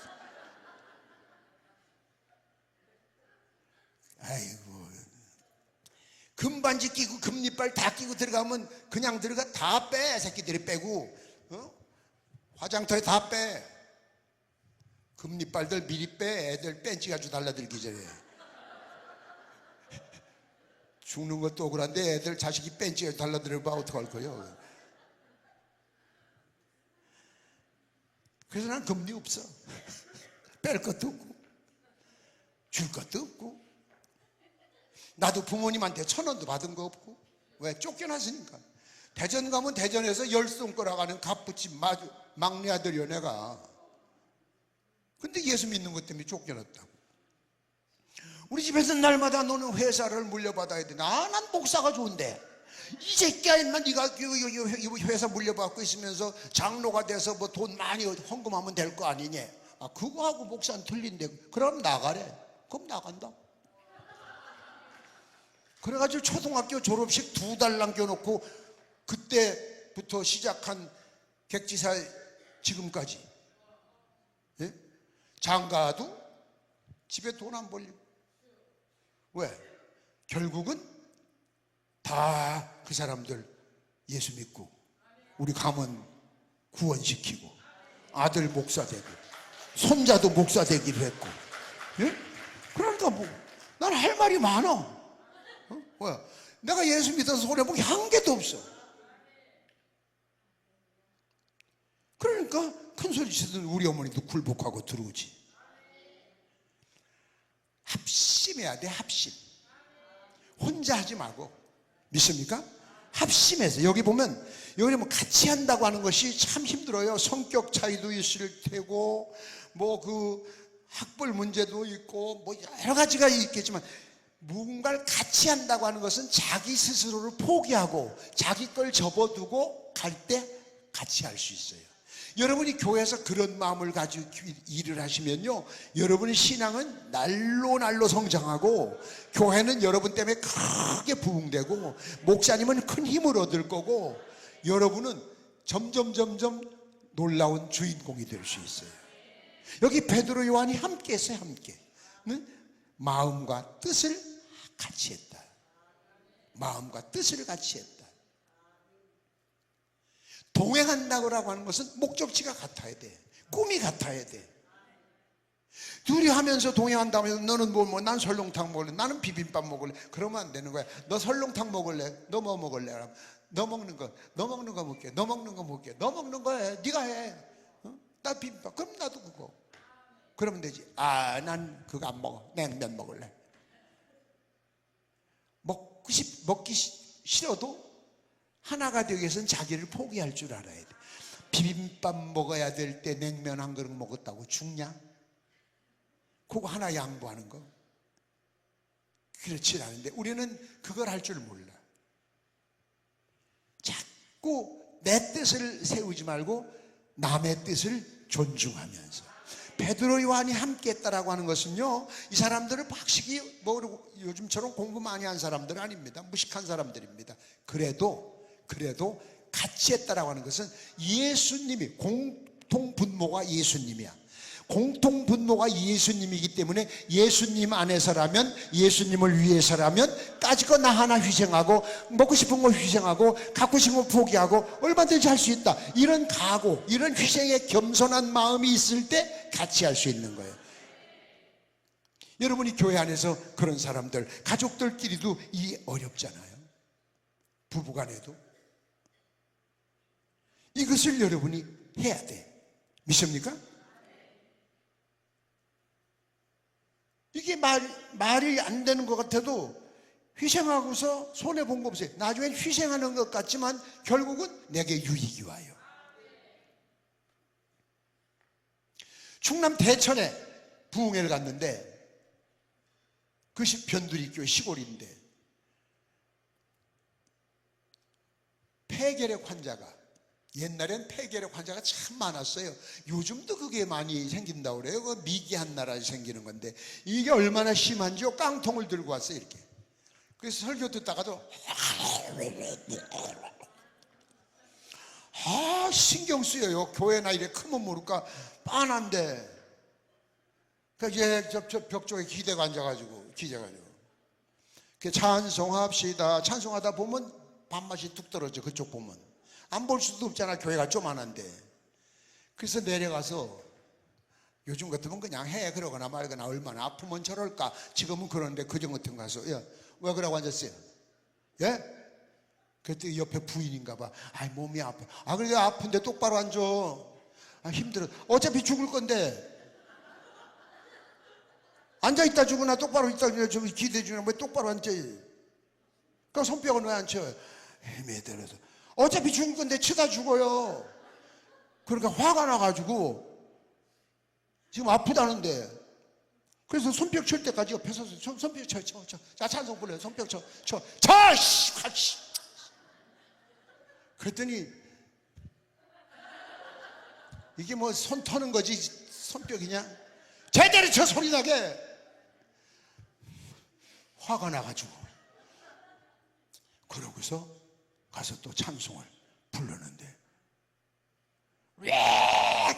아이고, 금반지 끼고 금리빨 다 끼고 들어가면 그냥 들어가. 다 빼. 새끼들이 빼고, 화장터에 다 빼. 금리빨들 미리 빼. 애들 뺀지 가지고 달라들기 전에. 죽는 것도 억울한데 애들 자식이 뺀지 가지고 달라들어봐 어떡할 거예요. 그래서 난 금리 없어. 뺄 것도 없고 줄 것도 없고. 나도 부모님한테 1,000원도 받은 거 없고. 왜? 쫓겨났으니까. 대전 가면 대전에서 열손가락 하는 갑부집 막내 아들이요 내가. 근데 예수 믿는 것 때문에 쫓겨났다고. 우리 집에서 날마다 너는 회사를 물려받아야 되나? 난 목사가 좋은데. 이 새끼야, 인마 네가 회사 물려받고 있으면서 장로가 돼서 뭐 돈 많이 헌금하면 될 거 아니냐? 아, 그거하고 목사는 틀린데. 그럼 나가래. 그럼 나간다. 그래가지고 초등학교 졸업식 2달 남겨놓고 그때부터 시작한 객지사 지금까지. 예? 장가도 집에 돈 안 벌리고. 왜? 결국은 다 그 사람들 예수 믿고 우리 가문 구원시키고 아들 목사 되고 손자도 목사 되기로 했고. 예? 그러니까 뭐 난 할 말이 많아. 뭐야? 내가 예수 믿어서 손해본 게 한 개도 없어. 그러니까 큰 소리 치던 우리 어머니도 굴복하고 들어오지. 합심해야 돼. 합심. 혼자 하지 말고. 믿습니까? 합심해서. 여기 보면 뭐 같이 한다고 하는 것이 참 힘들어요. 성격 차이도 있을 테고 뭐 그 학벌 문제도 있고 뭐 여러 가지가 있겠지만, 무언가를 같이 한다고 하는 것은 자기 스스로를 포기하고 자기 걸 접어두고 갈 때 같이 할 수 있어요. 여러분이 교회에서 그런 마음을 가지고 일을 하시면요, 여러분의 신앙은 날로 성장하고 교회는 여러분 때문에 크게 부흥되고 목사님은 큰 힘을 얻을 거고 여러분은 점점 놀라운 주인공이 될 수 있어요. 여기 베드로 요한이 함께 했어요. 함께. 마음과 뜻을 같이 했다. 마음과 뜻을 같이 했다. 동행한다고 하는 것은 목적지가 같아야 돼. 꿈이 같아야 돼. 둘이 하면서 동행한다고 해서 너는 뭐 난 설렁탕 먹을래, 나는 비빔밥 먹을래. 그러면 안 되는 거야. 너 설렁탕 먹을래? 너 뭐 먹을래? 너 먹는 거 먹게. 너 먹는 거 먹게. 너 먹는 거 해. 네가 해. 나 비빔밥. 그럼 나도 그거. 그러면 되지. 난 그거 안 먹어. 냉면 먹을래. 먹기 싫어도 하나가 되기 위해서는 자기를 포기할 줄 알아야 돼. 비빔밥 먹어야 될 때 냉면 한 그릇 먹었다고 죽냐? 그거 하나 양보하는 거. 그렇지 않은데 우리는 그걸 할 줄 몰라. 자꾸 내 뜻을 세우지 말고 남의 뜻을 존중하면서. 베드로 요한이 함께 했다라고 하는 것은요, 이 사람들은 박식이 뭐 요즘처럼 공부 많이 한 사람들은 아닙니다. 무식한 사람들입니다. 그래도 같이 했다라고 하는 것은 예수님이, 공통 분모가 예수님이야. 공통 분모가 예수님이기 때문에 예수님 안에서라면, 예수님을 위해서라면 까짓거 나 하나 희생하고 먹고 싶은 거 희생하고 갖고 싶은 거 포기하고 얼마든지 할 수 있다. 이런 각오, 이런 희생의 겸손한 마음이 있을 때 같이 할 수 있는 거예요. 여러분이 교회 안에서 그런 사람들, 가족들끼리도 이게 어렵잖아요. 부부간에도. 이것을 여러분이 해야 돼. 믿습니까? 이게 말이 안 되는 것 같아도 희생하고서 손해본 거 없어요. 나중엔 희생하는 것 같지만 결국은 내게 유익이 와요. 충남 대천에 부흥회를 갔는데, 그것이 변두리교회 시골인데 폐결핵 환자가, 옛날엔 폐결핵 환자가 참 많았어요. 요즘도 그게 많이 생긴다고 그래요. 그 미개한 나라에 생기는 건데 이게 얼마나 심한지요. 깡통을 들고 왔어요. 이렇게. 그래서 설교 듣다가도 신경 쓰여요. 교회나 이래 크면 모를까 빤한데. 그러니까 저 벽 쪽에 기대가 앉아가지고 찬송합시다. 찬송하다 보면 밥맛이 뚝 떨어져. 그쪽 보면 안 볼 수도 없잖아. 교회가 조만한데. 그래서 내려가서 요즘 같으면 그냥 해 그러거나 말거나, 얼마나 아프면 저럴까. 지금은 그런데 그전 같은 거 가서, 야, 왜 그러고 앉았어요? 예? 그때 옆에 부인인가 봐. 몸이 아파. 그래 아픈데 똑바로 앉아. 힘들어. 어차피 죽을 건데. 앉아있다 죽으나 똑바로 있다 죽으나 기대 죽으나 왜 똑바로 앉지? 그럼 손뼉은 왜 안 쳐? 헤매들어서. 어차피 죽을 건데 치다 죽어요. 그러니까 화가 나가지고 지금 아프다는데, 그래서 손뼉 칠 때까지 옆에 서서 손뼉 쳐. 자, 찬송 불러요. 손뼉 쳐. 씨. 그랬더니 이게 뭐 손 터는 거지 손뼉이냐? 제대로 쳐 소리 나게. 화가 나가지고 그러고서 가서 또 찬송을 부르는데 왜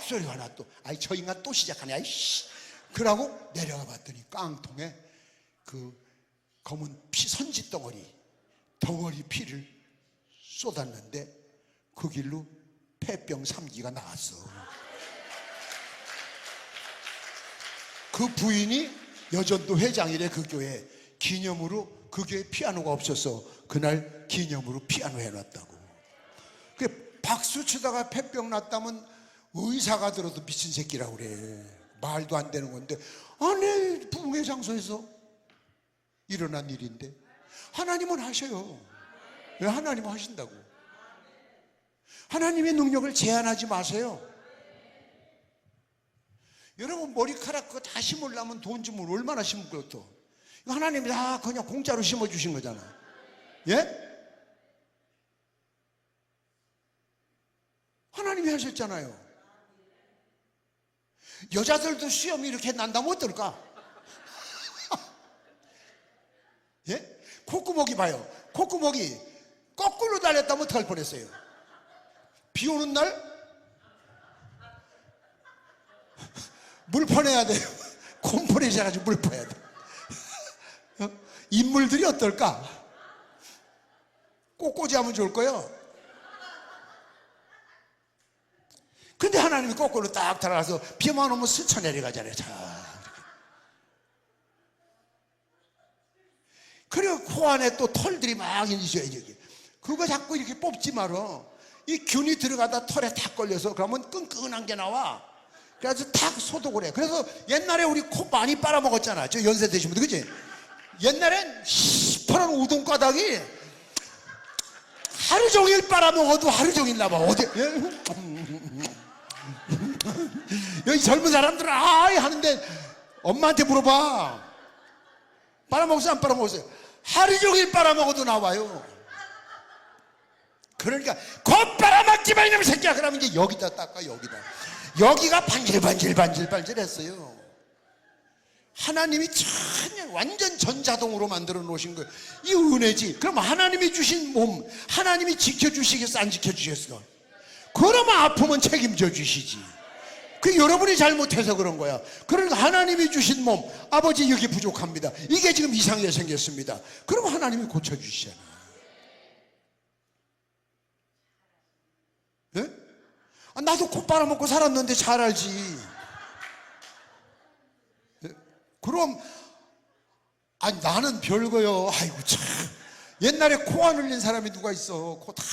소리가 나 또. 아이 저 인간 또 시작하네. 아이씨. 그러고 내려가 봤더니 깡통에 그 검은 피 선지 덩어리 피를 쏟았는데 그 길로 폐병 3기가 나왔어. 그 부인이 여전도 회장이래. 그 교회 기념으로, 그 교회 피아노가 없어서 그날 기념으로 피아노 해놨다고. 그 박수 치다가 폐병 났다면 의사가 들어도 미친 새끼라고 그래. 말도 안 되는 건데, 아니 부흥회장소에서 일어난 일인데 하나님은 하셔요. 왜? 하나님은 하신다고. 하나님의 능력을 제한하지 마세요. 여러분 머리카락 그거 다 심으려면 돈 주면 얼마나 심을까요? 또 이거 하나님이 다 그냥 공짜로 심어주신 거잖아. 예? 하나님이 하셨잖아요. 여자들도 수염이 이렇게 난다면 어떨까? 예? 콧구멍이 봐요. 콧구멍이 거꾸로 달렸다면 어떡할 뻔했어요. 비 오는 날 물 퍼내야 돼요. 콤프레시 해가지고 물 퍼야 돼. 인물들이 어떨까? 꼬꼬지 하면 좋을 거예요. 근데 하나님이 거꾸로 딱 달아서 비만 오면 스쳐 내려가잖아요. 자, 그리고 코 안에 또 털들이 막 있어요. 여기 그거 자꾸 이렇게 뽑지 말어. 이 균이 들어가다 털에 탁 걸려서 그러면 끈끈한 게 나와. 그래서 탁 소독을 해. 그래서 옛날에 우리 코 많이 빨아먹었잖아. 저 연세 드신 분들, 그치? 옛날엔 시퍼런 우동 가닥이 하루 종일 빨아먹어도 하루 종일 나와. 어디? 여기 젊은 사람들은 아이 하는데 엄마한테 물어봐. 빨아먹었어요? 안 빨아먹었어요? 하루 종일 빨아먹어도 나와요. 그러니까 곧 빨아먹지 마 이놈의 새끼야. 그러면 이제 여기다 닦아. 여기가 반질반질했어요. 하나님이 참 완전 전자동으로 만들어 놓으신 거예요. 이 은혜지. 그럼 하나님이 주신 몸 하나님이 지켜주시겠어? 안 지켜주시겠어? 그러면 아프면 책임져 주시지. 그 여러분이 잘못해서 그런 거야. 그러니까 하나님이 주신 몸, 아버지 여기 부족합니다. 이게 지금 이상하게 생겼습니다. 그럼 하나님이 고쳐주시잖아. 네? 나도 코 빨아먹고 살았는데 잘 알지. 네? 그럼 아니 나는 별거요. 아이고 참. 옛날에 코 안 흘린 사람이 누가 있어. 코 다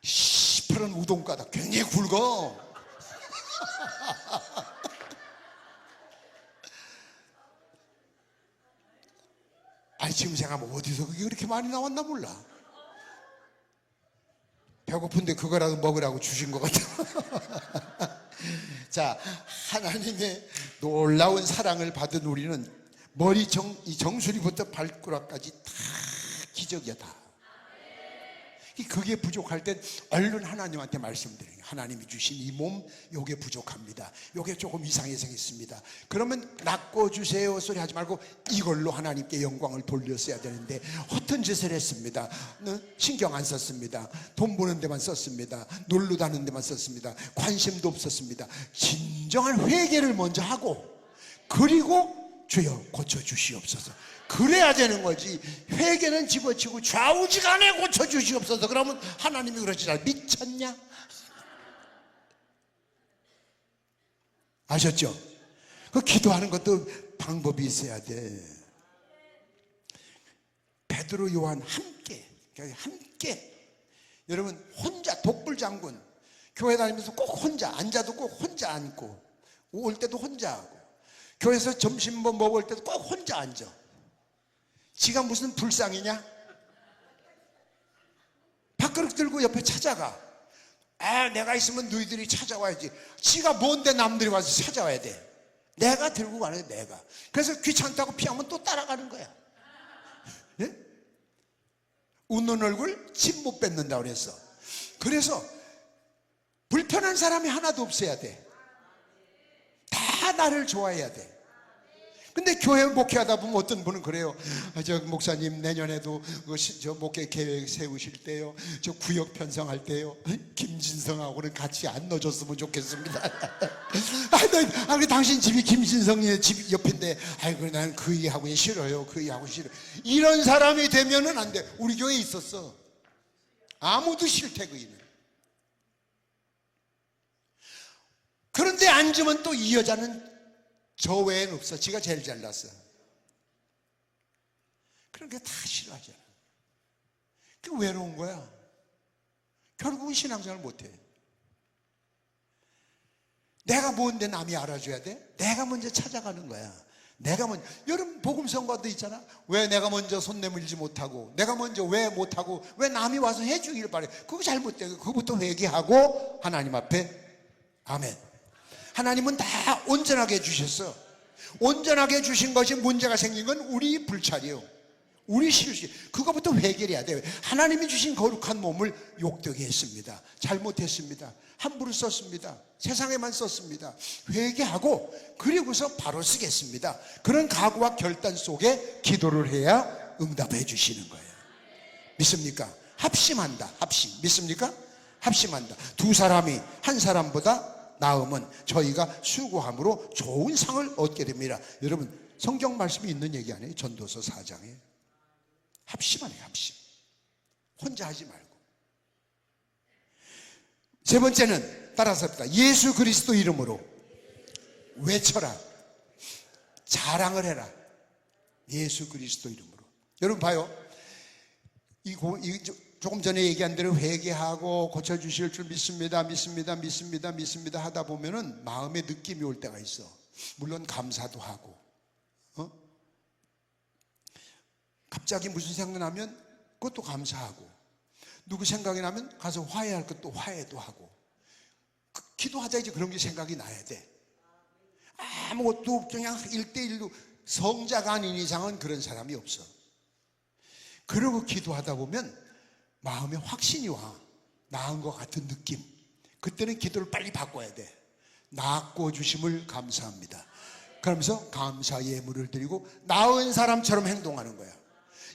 시퍼런 우동 가닥 굉장히 굵어. 아니 지금 생각하면 어디서 그게 그렇게 많이 나왔나 몰라. 배고픈데 그거라도 먹으라고 주신 것 같아. 자, 하나님의 놀라운 사랑을 받은 우리는 머리 이 정수리부터 발가락까지 다 기적이야. 다. 그게 부족할 땐 얼른 하나님한테 말씀드려요. 하나님이 주신 이 몸 요게 부족합니다. 요게 조금 이상하게 생겼습니다. 그러면 낚아주세요 소리 하지 말고 이걸로 하나님께 영광을 돌렸어야 되는데 허튼 짓을 했습니다. 신경 안 썼습니다. 돈 버는 데만 썼습니다. 놀러 다니는 데만 썼습니다. 관심도 없었습니다. 진정한 회개를 먼저 하고 그리고 주여 고쳐주시옵소서. 그래야 되는 거지. 회개는 집어치고 좌우지간에 고쳐주시옵소서. 그러면 하나님이 그러지 않아요. 미쳤냐? 아셨죠? 그 기도하는 것도 방법이 있어야 돼. 베드로 요한 함께. 여러분 혼자 독불장군 교회 다니면서 꼭 혼자 앉아도 꼭 혼자 앉고 올 때도 혼자 하고 교회에서 점심 뭐 먹을 때도 꼭 혼자 앉아. 지가 무슨 불상이냐? 밥그릇 들고 옆에 찾아가. 아, 내가 있으면 너희들이 찾아와야지. 지가 뭔데 남들이 와서 찾아와야 돼. 내가 들고 가는 거야, 내가. 그래서 귀찮다고 피하면 또 따라가는 거야. 예? 웃는 얼굴 침 못 뱉는다고 그랬어. 그래서 불편한 사람이 하나도 없어야 돼. 다 나를 좋아해야 돼. 근데 교회 목회하다 보면 어떤 분은 그래요. 저 목사님 내년에도 저 목회 계획 세우실 때요, 저 구역 편성할 때요, 김진성하고는 같이 안 넣어줬으면 좋겠습니다. 당신 집이 김진성의 집 옆인데, 아이고 난 그 일하고 싫어요. 그 일하고 싫어. 이런 사람이 되면은 안 돼. 우리 교회에 있었어. 아무도 싫대 그 일은. 그런데 앉으면 또 이 여자는 저 외엔 없어. 지가 제일 잘났어. 그런 게 다 싫어하잖아. 그 외로운 거야. 결국은 신앙생활 못해. 내가 뭔데 남이 알아줘야 돼? 내가 먼저 찾아가는 거야. 내가 먼저. 여러분 복음 선거도 있잖아. 왜 내가 먼저 손 내밀지 못하고, 내가 먼저 왜 못하고, 왜 남이 와서 해주기를 바래. 그거 잘못돼. 그거부터 회개하고 하나님 앞에 아멘. 하나님은 다 온전하게 해주셨어. 온전하게 해주신 것이 문제가 생긴 건 우리 불찰이요, 우리 실수. 그거부터 해결해야 돼요. 하나님이 주신 거룩한 몸을 욕되게 했습니다. 잘못했습니다. 함부로 썼습니다. 세상에만 썼습니다. 회개하고 그리고서 바로 쓰겠습니다. 그런 각오와 결단 속에 기도를 해야 응답해 주시는 거예요. 믿습니까? 합심한다. 합심. 믿습니까? 합심한다. 두 사람이 한 사람보다 나음은 저희가 수고함으로 좋은 상을 얻게 됩니다. 여러분 성경 말씀이 있는 얘기 아니에요? 전도서 4장에. 합심하네. 합심. 혼자 하지 말고. 세 번째는 따라서 합니다. 예수 그리스도 이름으로 외쳐라. 자랑을 해라. 예수 그리스도 이름으로. 여러분 봐요. 조금 전에 얘기한 대로 회개하고 고쳐주실 줄 믿습니다. 믿습니다 하다 보면은 마음에 느낌이 올 때가 있어. 물론 감사도 하고, 갑자기 무슨 생각나면 그것도 감사하고, 누구 생각이 나면 가서 화해할 것도 화해도 하고. 기도하자 이제 그런 게 생각이 나야 돼. 아무것도 그냥 1대1로 성자가 아닌 이상은 그런 사람이 없어. 그러고 기도하다 보면 마음에 확신이 와. 나은 것 같은 느낌. 그때는 기도를 빨리 바꿔야 돼. 낫고 주심을 감사합니다. 그러면서 감사 예물을 드리고 나은 사람처럼 행동하는 거야.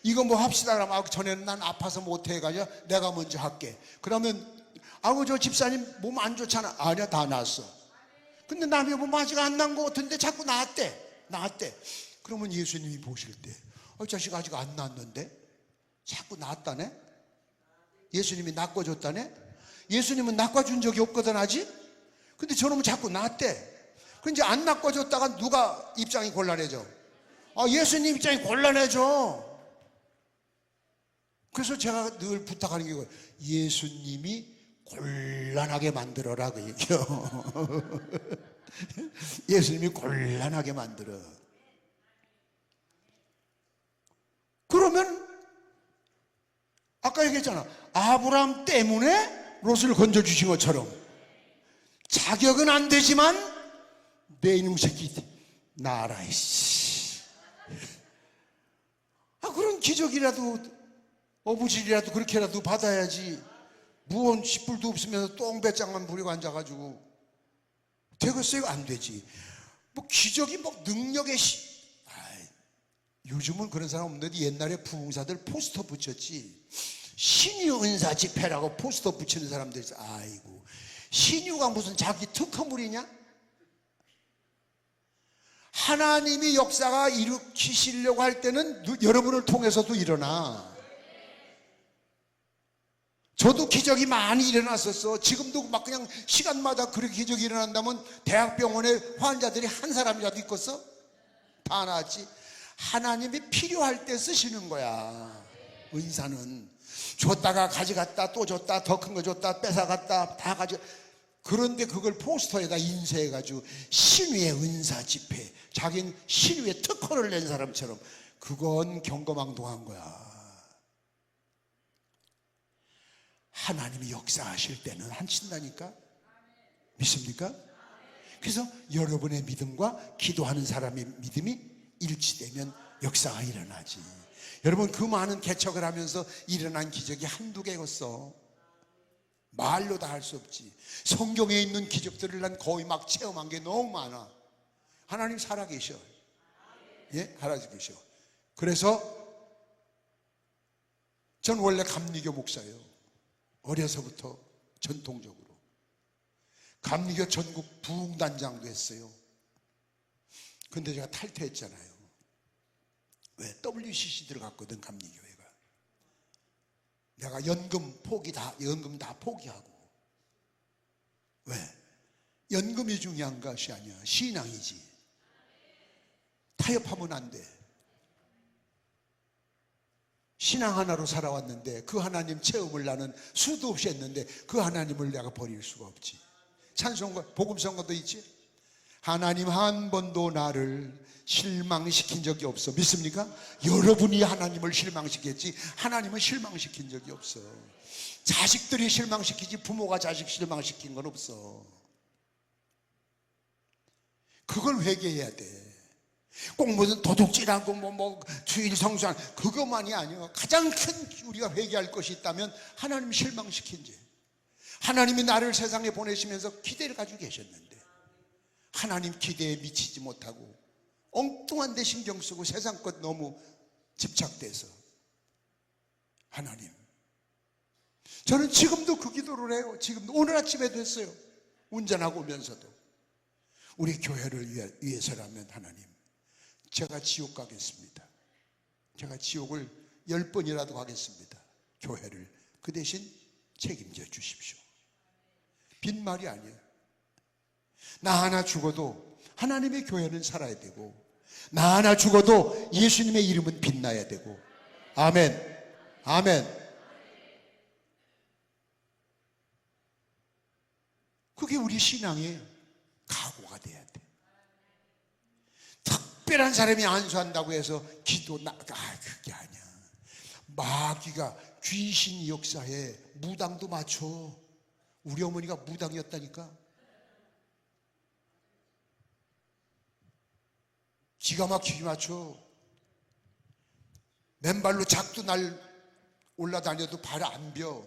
이거 뭐 합시다 그러면 전에는 난 아파서 못해가지고 내가 먼저 할게. 그러면 저 집사님 몸 안 좋잖아. 아니야, 다 나았어. 근데 남의 몸 아직 안 난 것 같은데 자꾸 나았대. 그러면 예수님이 보실 때 자식 아직 안 나았는데 자꾸 나았다네? 예수님이 낚아줬다네? 예수님은 낚아준 적이 없거든 아직? 근데 저놈은 자꾸 낳았대. 근데 안 낚아줬다가 누가 입장이 곤란해져? 예수님 입장이 곤란해져. 그래서 제가 늘 부탁하는 게 이거예요. 예수님이 곤란하게 만들어라 그 얘기요. 예수님이 곤란하게 만들어. 그러면 아까 얘기했잖아. 아브라함 때문에 롯을 건져주신 것처럼 자격은 안 되지만 내 이놈 새끼 나라 이씨. 그런 기적이라도 어부질이라도 그렇게라도 받아야지. 무언 10불도 없으면서 똥배짱만 부리고 앉아가지고 되겠어요? 안 되지. 뭐 기적이 뭐 능력의 요즘은 그런 사람 없는데 옛날에 부흥사들 포스터 붙였지. 신유 은사 집회라고 포스터 붙이는 사람들 있어. 아이고, 신유가 무슨 자기 특허물이냐? 하나님이 역사가 일으키시려고 할 때는 여러분을 통해서도 일어나. 저도 기적이 많이 일어났었어. 지금도 막 그냥 시간마다 그렇게 기적이 일어난다면 대학병원에 환자들이 한 사람이라도 있겠어? 다 나았지. 하나님이 필요할 때 쓰시는 거야. 은사는 줬다가 가져갔다, 또 줬다, 더 큰 거 줬다, 뺏어갔다, 다 가져. 그런데 그걸 포스터에다 인쇄해가지고 신유의 은사 집회, 자기는 신유의 특허를 낸 사람처럼, 그건 경거망동한 거야. 하나님이 역사하실 때는 하신다니까. 믿습니까? 그래서 여러분의 믿음과 기도하는 사람의 믿음이 일치되면 역사가 일어나지. 여러분, 그 많은 개척을 하면서 일어난 기적이 한두 개였어. 말로 다 할 수 없지. 성경에 있는 기적들을 난 거의 막 체험한 게 너무 많아. 하나님 살아계셔. 예? 하나님께서. 그래서 전 원래 감리교 목사예요. 어려서부터 전통적으로. 감리교 전국 부흥단장도 했어요. 근데 제가 탈퇴했잖아요. 왜? WCC 들어갔거든, 감리교회가. 내가 연금 다 포기하고. 왜? 연금이 중요한 것이 아니야. 신앙이지. 타협하면 안 돼. 신앙 하나로 살아왔는데 그 하나님 체험을 나는 수도 없이 했는데 그 하나님을 내가 버릴 수가 없지. 찬송가, 복음성가도 있지. 하나님 한 번도 나를 실망시킨 적이 없어. 믿습니까? 여러분이 하나님을 실망시켰지 하나님은 실망시킨 적이 없어. 자식들이 실망시키지 부모가 자식 실망시킨 건 없어. 그걸 회개해야 돼. 꼭 무슨 도둑질하고 뭐 주일 성수한 그것만이 아니야. 가장 큰 우리가 회개할 것이 있다면 하나님 실망시킨 죄. 하나님이 나를 세상에 보내시면서 기대를 가지고 계셨는데 하나님 기대에 미치지 못하고 엉뚱한 데 신경 쓰고 세상 것 너무 집착돼서 하나님, 저는 지금도 그 기도를 해요. 지금도 오늘 아침에도 했어요. 운전하고 오면서도 우리 교회를 위해서라면 하나님, 제가 지옥 가겠습니다. 제가 지옥을 10번이라도 가겠습니다. 교회를 그 대신 책임져 주십시오. 빈말이 아니에요. 나 하나 죽어도 하나님의 교회는 살아야 되고 나 하나 죽어도 예수님의 이름은 빛나야 되고. 아멘. 아멘. 그게 우리 신앙의 각오가 돼야 돼. 특별한 사람이 안수한다고 해서 기도 그게 아니야. 마귀가 귀신 역사에 무당도 맞춰. 우리 어머니가 무당이었다니까. 기가 막히게 맞춰. 맨발로 작두 날 올라다녀도 발 안 벼.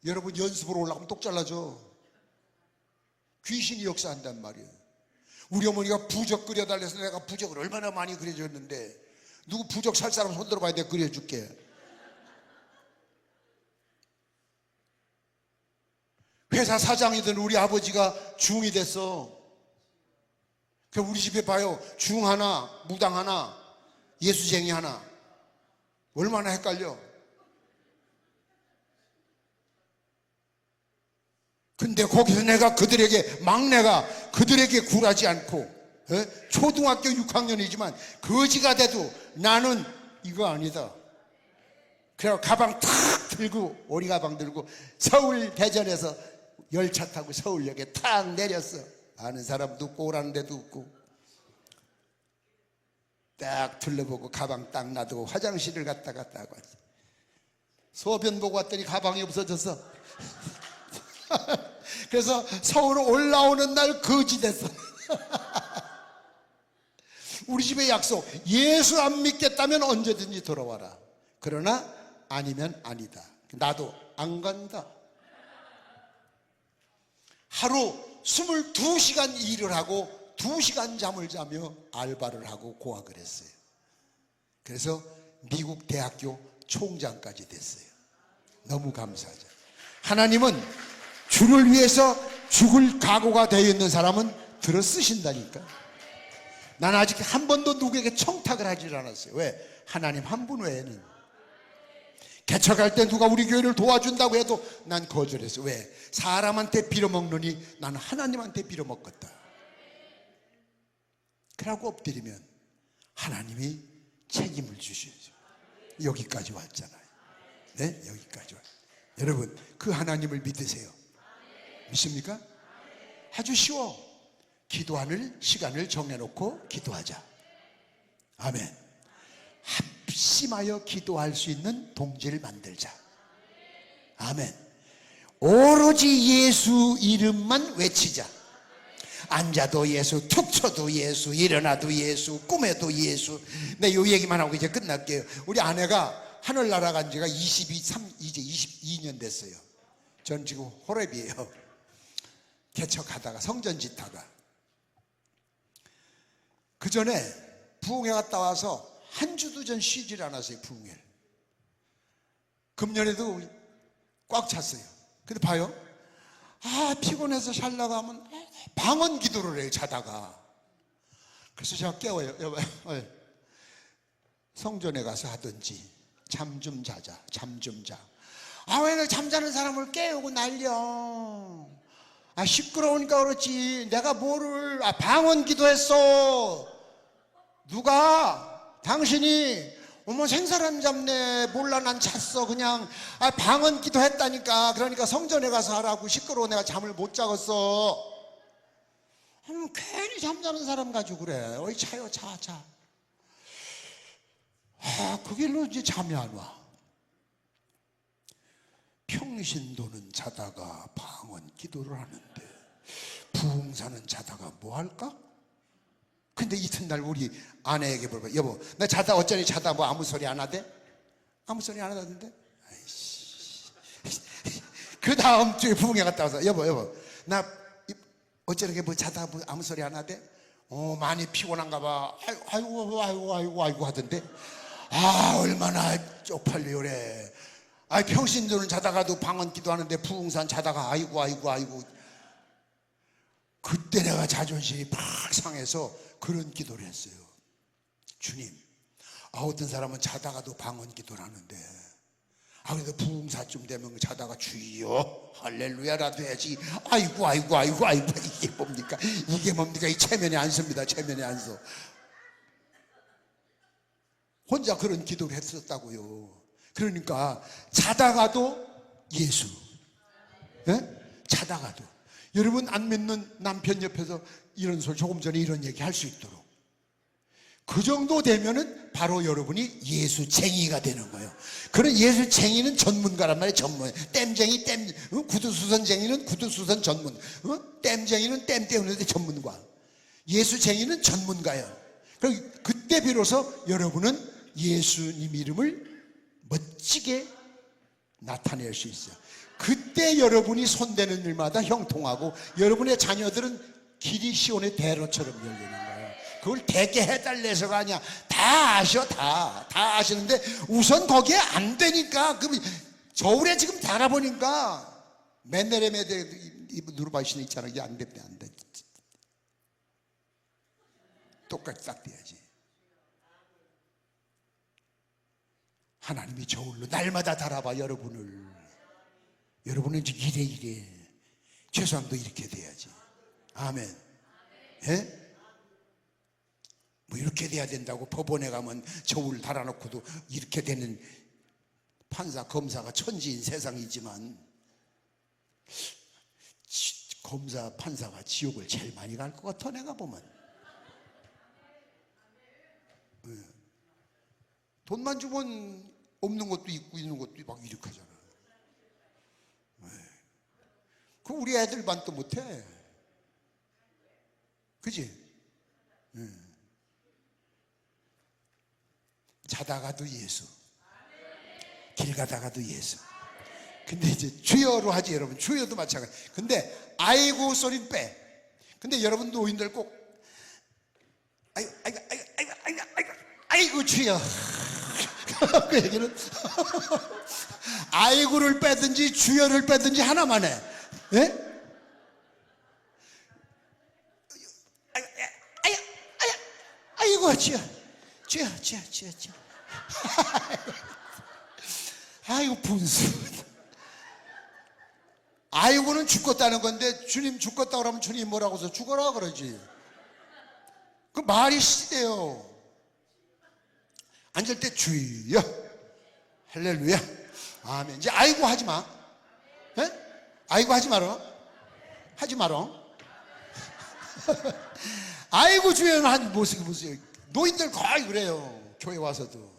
여러분 연습으로 올라가면 똑 잘라져. 귀신이 역사한단 말이에요. 우리 어머니가 부적 그려달래서 내가 부적을 얼마나 많이 그려줬는데 누구 부적 살 사람 손 들어봐야 돼. 그려줄게. 회사 사장이던 우리 아버지가 중이 됐어. 그 우리 집에 봐요. 중 하나, 무당 하나, 예수쟁이 하나. 얼마나 헷갈려. 근데 거기서 내가 막내가 그들에게 굴하지 않고 초등학교 6학년이지만 거지가 돼도 나는 이거 아니다. 그래서 가방 탁 들고 오리 가방 들고 서울 대전에서 열차 타고 서울역에 탁 내렸어. 아는 사람도 없고 오라는 데도 없고 딱 둘러보고 가방 딱 놔두고 화장실을 갔다 왔지. 소변 보고 왔더니 가방이 없어졌어. 그래서 서울 올라오는 날 거지 됐어. 우리 집의 약속, 예수 안 믿겠다면 언제든지 돌아와라. 그러나 아니면 아니다. 나도 안 간다. 하루 22시간 일을 하고 2시간 잠을 자며 알바를 하고 고학을 했어요. 그래서 미국 대학교 총장까지 됐어요. 너무 감사하죠. 하나님은 주를 위해서 죽을 각오가 되어 있는 사람은 들어 쓰신다니까. 난 아직 한 번도 누구에게 청탁을 하질 않았어요. 왜? 하나님 한 분 외에는. 개척할 때 누가 우리 교회를 도와준다고 해도 난 거절했어요. 왜? 사람한테 빌어먹느니 나는 하나님한테 빌어먹겠다. 그러고 엎드리면 하나님이 책임을 주셔야죠. 여기까지 왔잖아요. 네? 여기까지 왔어요. 여러분, 그 하나님을 믿으세요. 믿습니까? 아주 쉬워. 기도하는 시간을 정해놓고 기도하자. 아멘. 합심하여 기도할 수 있는 동지를 만들자. 아멘. 오로지 예수 이름만 외치자. 앉아도 예수, 툭 쳐도 예수, 일어나도 예수, 꿈에도 예수. 네, 이 얘기만 하고 이제 끝날게요. 우리 아내가 하늘나라 간 지가 이제 22년 됐어요. 전 지금 호랩이에요. 개척하다가 성전 짓다가 그 전에 부흥회 갔다 와서 한 주도 전 쉬질 않았어요. 부흥회를 금년에도 꽉 찼어요. 근데 봐요, 피곤해서 살다가 하면 방언 기도를 해요, 자다가. 그래서 제가 깨워요. 여보, 성전에 가서 하든지 잠 좀 자자, 잠 좀 자. 왜 잠자는 사람을 깨우고 난리야. 시끄러우니까 그렇지. 내가 뭐를 방언 기도했어. 누가? 당신이. 어머, 생사람 잡네. 몰라, 난 잤어. 그냥 방언 기도했다니까. 그러니까 성전에 가서 하라고. 시끄러워 내가 잠을 못 자겠어. 괜히 잠자는 사람 가지고 그래. 어이, 자요, 자. 그 길로 이제 잠이 안 와. 평신도는 자다가 방언 기도를 하는데 부흥사는 자다가 뭐 할까? 근데 이튿날 우리 아내에게 물어봐. 여보, 나 자다 어쩌니 자다 뭐 아무 소리 안 하대? 아무 소리 안 하던데? 아이씨. 그 다음 주에 부흥회 갔다 와서 여보, 나 어쩌니 뭐 자다 뭐 아무 소리 안 하대? 많이 피곤한가 봐. 아이고 하던데. 얼마나 쪽팔려 그래. 평신도는 자다가도 방언 기도하는데 부흥산 자다가 아이고. 그때 내가 자존심이 팍 상해서 그런 기도를 했어요. 주님, 어떤 사람은 자다가도 방언 기도를 하는데 그래도 부흥사쯤 되면 자다가 주여 할렐루야라도 해야지. 아이고 이게 뭡니까? 이 체면이 안 섭니다. 체면이 안 서. 혼자 그런 기도를 했었다고요. 그러니까 자다가도 예수. 자다가도. 여러분 안 믿는 남편 옆에서 이런 소리, 조금 전에 이런 얘기 할 수 있도록 그 정도 되면은 바로 여러분이 예수쟁이가 되는 거예요. 그런 예수쟁이는 전문가란 말이에요. 전문. 땜쟁이 구두수선쟁이는 구두수선 전문. 땜쟁이는 땜 떼우는데 전문가. 예수쟁이는 전문가예요. 그럼 그때 비로소 여러분은 예수님 이름을 멋지게 나타낼 수 있어요. 그때 여러분이 손대는 일마다 형통하고 여러분의 자녀들은 길이 시온의 대로처럼 열리는 거예요. 그걸 되게 해달래서가 아니야. 다 아셔. 다 아시는데 우선 거기에 안 되니까. 그럼 저울에 지금 달아보니까 맨내레메 누르바시는 있잖아. 이게 안 돼. 똑같이 딱 돼야지. 하나님이 저울로 날마다 달아봐 여러분을. 여러분은 이제 이래 최소한도 이렇게 돼야지. 아멘. 예? 뭐 이렇게 돼야 된다고 법원에 가면 저울 달아놓고도 이렇게 되는 판사 검사가 천지인 세상이지만 검사 판사가 지옥을 제일 많이 갈 것 같아 내가 보면. 돈만 주면 없는 것도 있고 있는 것도 막 이렇게 하잖아. 그 우리 애들만 또 못해. 그지? 자다가도 예수, 길 가다가도 예수. 근데 이제 주여로 하지 여러분. 주여도 마찬가지. 근데 아이고 소리는 빼. 근데 여러분 노인들 꼭 아이고 주여. 그 얘기는 아이고를 빼든지 주여를 빼든지 하나만 해. 예? 아이고 주여. 아이고 분수. 아이고는 죽겠다는 건데 주님 죽겠다 그러면 주님 뭐라고 해서 죽어라 그러지. 그 말이 시대요. 앉을 때 주여 할렐루야 아멘. 이제 아이고 하지 마. 예? 아이고 하지 마라. 하지 마라. 아이고 주여는 한 모습이 보세요. 노인들 거의 그래요. 교회 와서도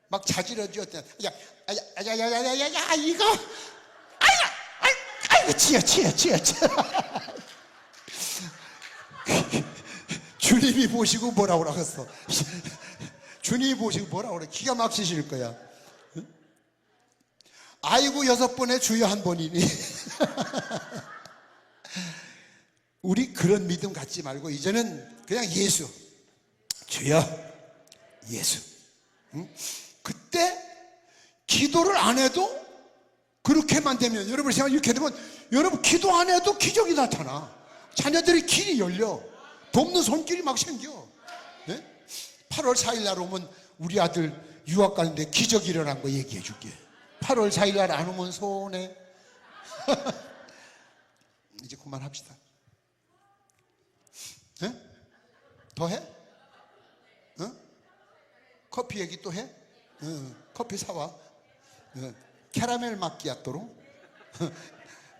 막 자지러져. 야 이거 아이고 치여. 주님이 보시고 뭐라고 그러겠어. 주님이 보시고 뭐라고 그래. 기가 막히실 거야. 아이고 6번에 주여 1번이니. 우리 그런 믿음 갖지 말고 이제는 그냥 예수. 주여 예수. 응? 그때 기도를 안 해도 그렇게만 되면, 여러분 생각 이렇게 되면 여러분 기도 안 해도 기적이 나타나. 자녀들의 길이 열려. 돕는 손길이 막 생겨. 네? 8월 4일 날 오면 우리 아들 유학 가는데 기적이 일어난 거 얘기해 줄게. 8월 4일 날 안 오면 손해. 이제 그만합시다. 네? 더 해? 어? 커피 얘기 또 해? 커피 사와. 캐러멜 마키아토로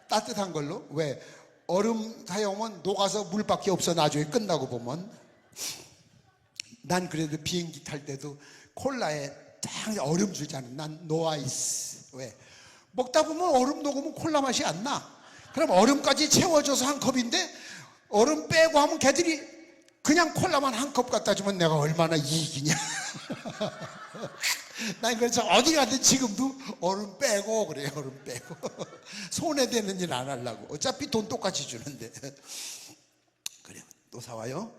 따뜻한 걸로. 왜? 얼음 사용은 녹아서 물밖에 없어. 나중에 끝나고 보면. 난 그래도 비행기 탈 때도 콜라에 딱 얼음 주잖아. 난 노아이스. 왜? 먹다 보면 얼음 녹으면 콜라 맛이 안 나. 그럼 얼음까지 채워줘서 한 컵인데 얼음 빼고 하면 걔들이 그냥 콜라만 한 컵 갖다 주면 내가 얼마나 이익이냐. 난 그래서 어디 가든 지금도 얼음 빼고 그래요. 얼음 빼고. 손해되는 일 안 하려고. 어차피 돈 똑같이 주는데. 그래요. 또 사와요.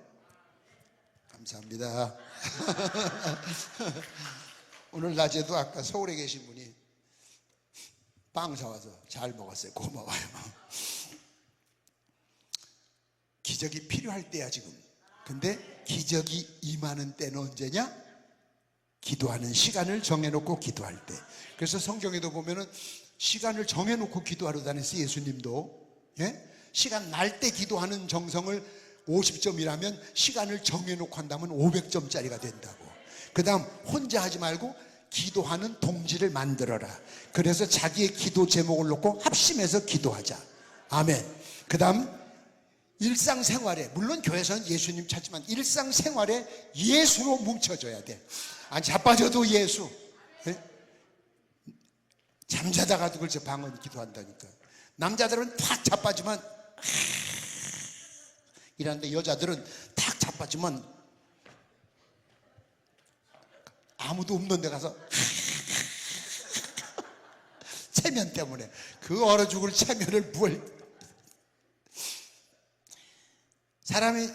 감사합니다. 오늘 낮에도 아까 서울에 계신 분이 빵 사와서 잘 먹었어요. 고마워요. 기적이 필요할 때야 지금. 근데 기적이 임하는 때는 언제냐? 기도하는 시간을 정해놓고 기도할 때. 그래서 성경에도 보면은 시간을 정해놓고 기도하러 다녔어요. 예수님도. 예? 시간 날 때 기도하는 정성을 50점이라면 시간을 정해놓고 한다면 500점짜리가 된다고. 그 다음 혼자 하지 말고 기도하는 동지를 만들어라. 그래서 자기의 기도 제목을 놓고 합심해서 기도하자. 아멘. 그 다음 일상생활에, 물론 교회에서는 예수님 찾지만 일상생활에 예수로 뭉쳐져야 돼. 아니 자빠져도 예수. 네? 잠자다가도 그렇죠. 방언 기도한다니까. 남자들은 탁 자빠지면 이러는데 여자들은 탁 자빠지면 아무도 없는 데 가서 체면 때문에 그 얼어 죽을 체면을 뭘. 사람이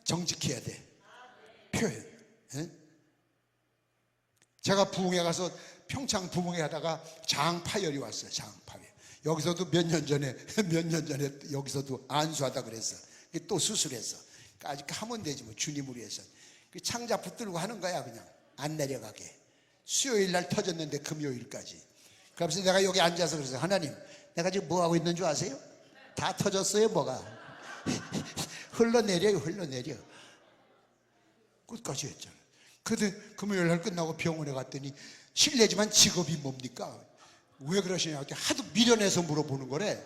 정직해야 돼. 표현. 예? 제가 부흥회 가서 평창 부흥회 하다가 장파열이 왔어요. 장파열. 여기서도 몇 년 전에 여기서도 안수하다 그랬어. 또 수술했어. 아직 하면 되지 뭐. 주님을 위해서. 그 창자 붙들고 하는 거야. 그냥 안 내려가게. 수요일 날 터졌는데 금요일까지. 그래서 내가 여기 앉아서 그래서 하나님, 내가 지금 뭐 하고 있는 줄 아세요? 다 터졌어요. 뭐가 흘러내려요. 흘러내려. 끝까지 했잖아. 그런데 금요일 날 끝나고 병원에 갔더니 실례지만 직업이 뭡니까? 왜 그러시냐? 하도 미련해서 물어보는 거래.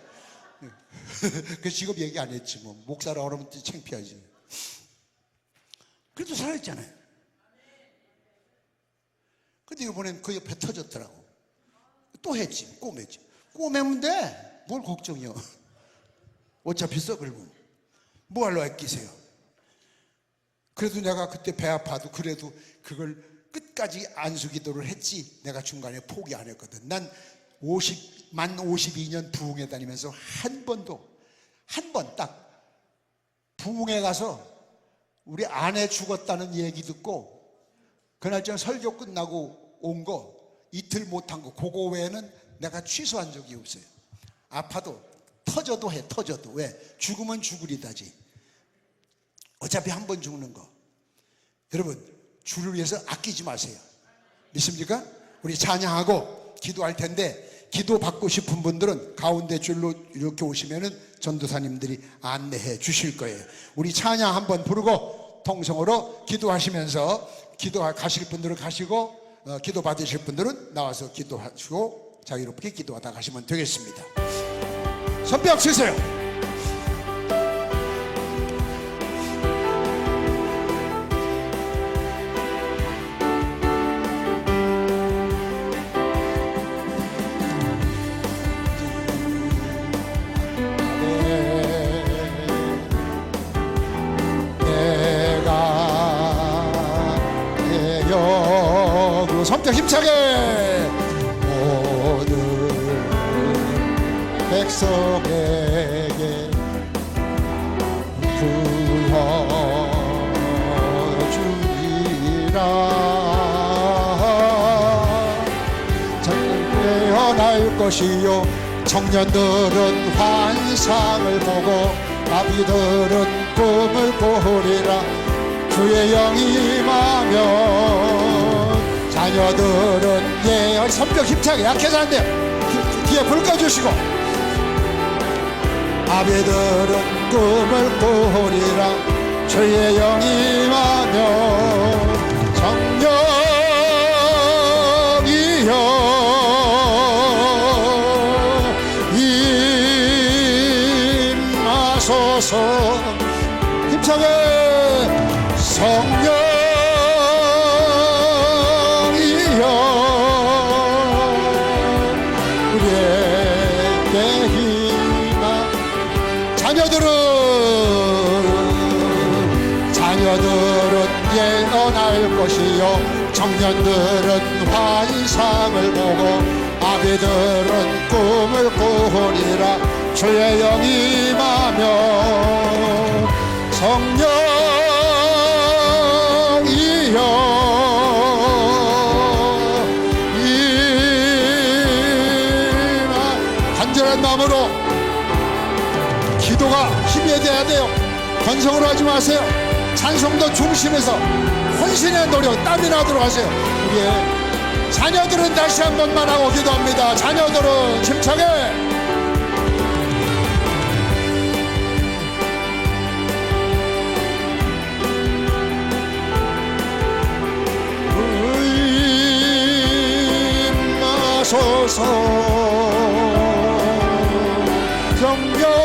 그 직업 얘기 안 했지 뭐. 목사라고 그러면 창피하지. 그래도 살아있잖아요. 근데 이번엔 그 옆에 터졌더라고. 또 했지. 꼬매지. 꼬매면 돼. 뭘 걱정이요. 어차피 썩을면. 뭐 하러 아끼세요? 그래도 내가 그때 배 아파도 그래도 그걸 끝까지 안수기도를 했지. 내가 중간에 포기 안 했거든. 난 만 52년 부흥회 다니면서 한 번 딱 부흥회 가서 우리 아내 죽었다는 얘기 듣고 그날 전 설교 끝나고 온 거 이틀 못한 거 그거 외에는 내가 취소한 적이 없어요. 아파도 터져도 해. 터져도. 왜? 죽으면 죽으리다지. 어차피 한 번 죽는 거. 여러분 주를 위해서 아끼지 마세요. 믿습니까? 우리 찬양하고 기도할 텐데 기도 받고 싶은 분들은 가운데 줄로 이렇게 오시면은 전도사님들이 안내해 주실 거예요. 우리 찬양 한번 부르고 통성으로 기도하시면서 가실 분들은 가시고 기도 받으실 분들은 나와서 기도하시고 자유롭게 기도하다 가시면 되겠습니다. 손뼉 치세요. 손뼉 힘차게. 모든 백성에게 불러주리 깨어날 것이요 청년들은 환상을 보고 아비들은 꿈을 꾸리라. 주의 영이 임하면 자녀들은 예언. 성격 힘차게 약해서 안 돼요. 뒤에 불 꺼주시고. 아비들은 꿈을 꾸리라. 주의 영이 임하면 성령이여 임하소서. 힘차게. 성령이여 우리에게 힘아. 자녀들은 예언할 것이요 청년들은 환상을 보고 아비들은 꿈을 꾸리라. 주의 영이 임하면 성령이여 임하. 간절한 마음으로 기도가 힘이 돼야 돼요. 건성으로 하지 마세요. 찬송도 중심에서 혼신의 노력, 땀이 나도록 하세요. 우리의 자녀들은 다시 한 번만 하고 기도합니다. 자녀들은 힘차게. 임하소서. 성령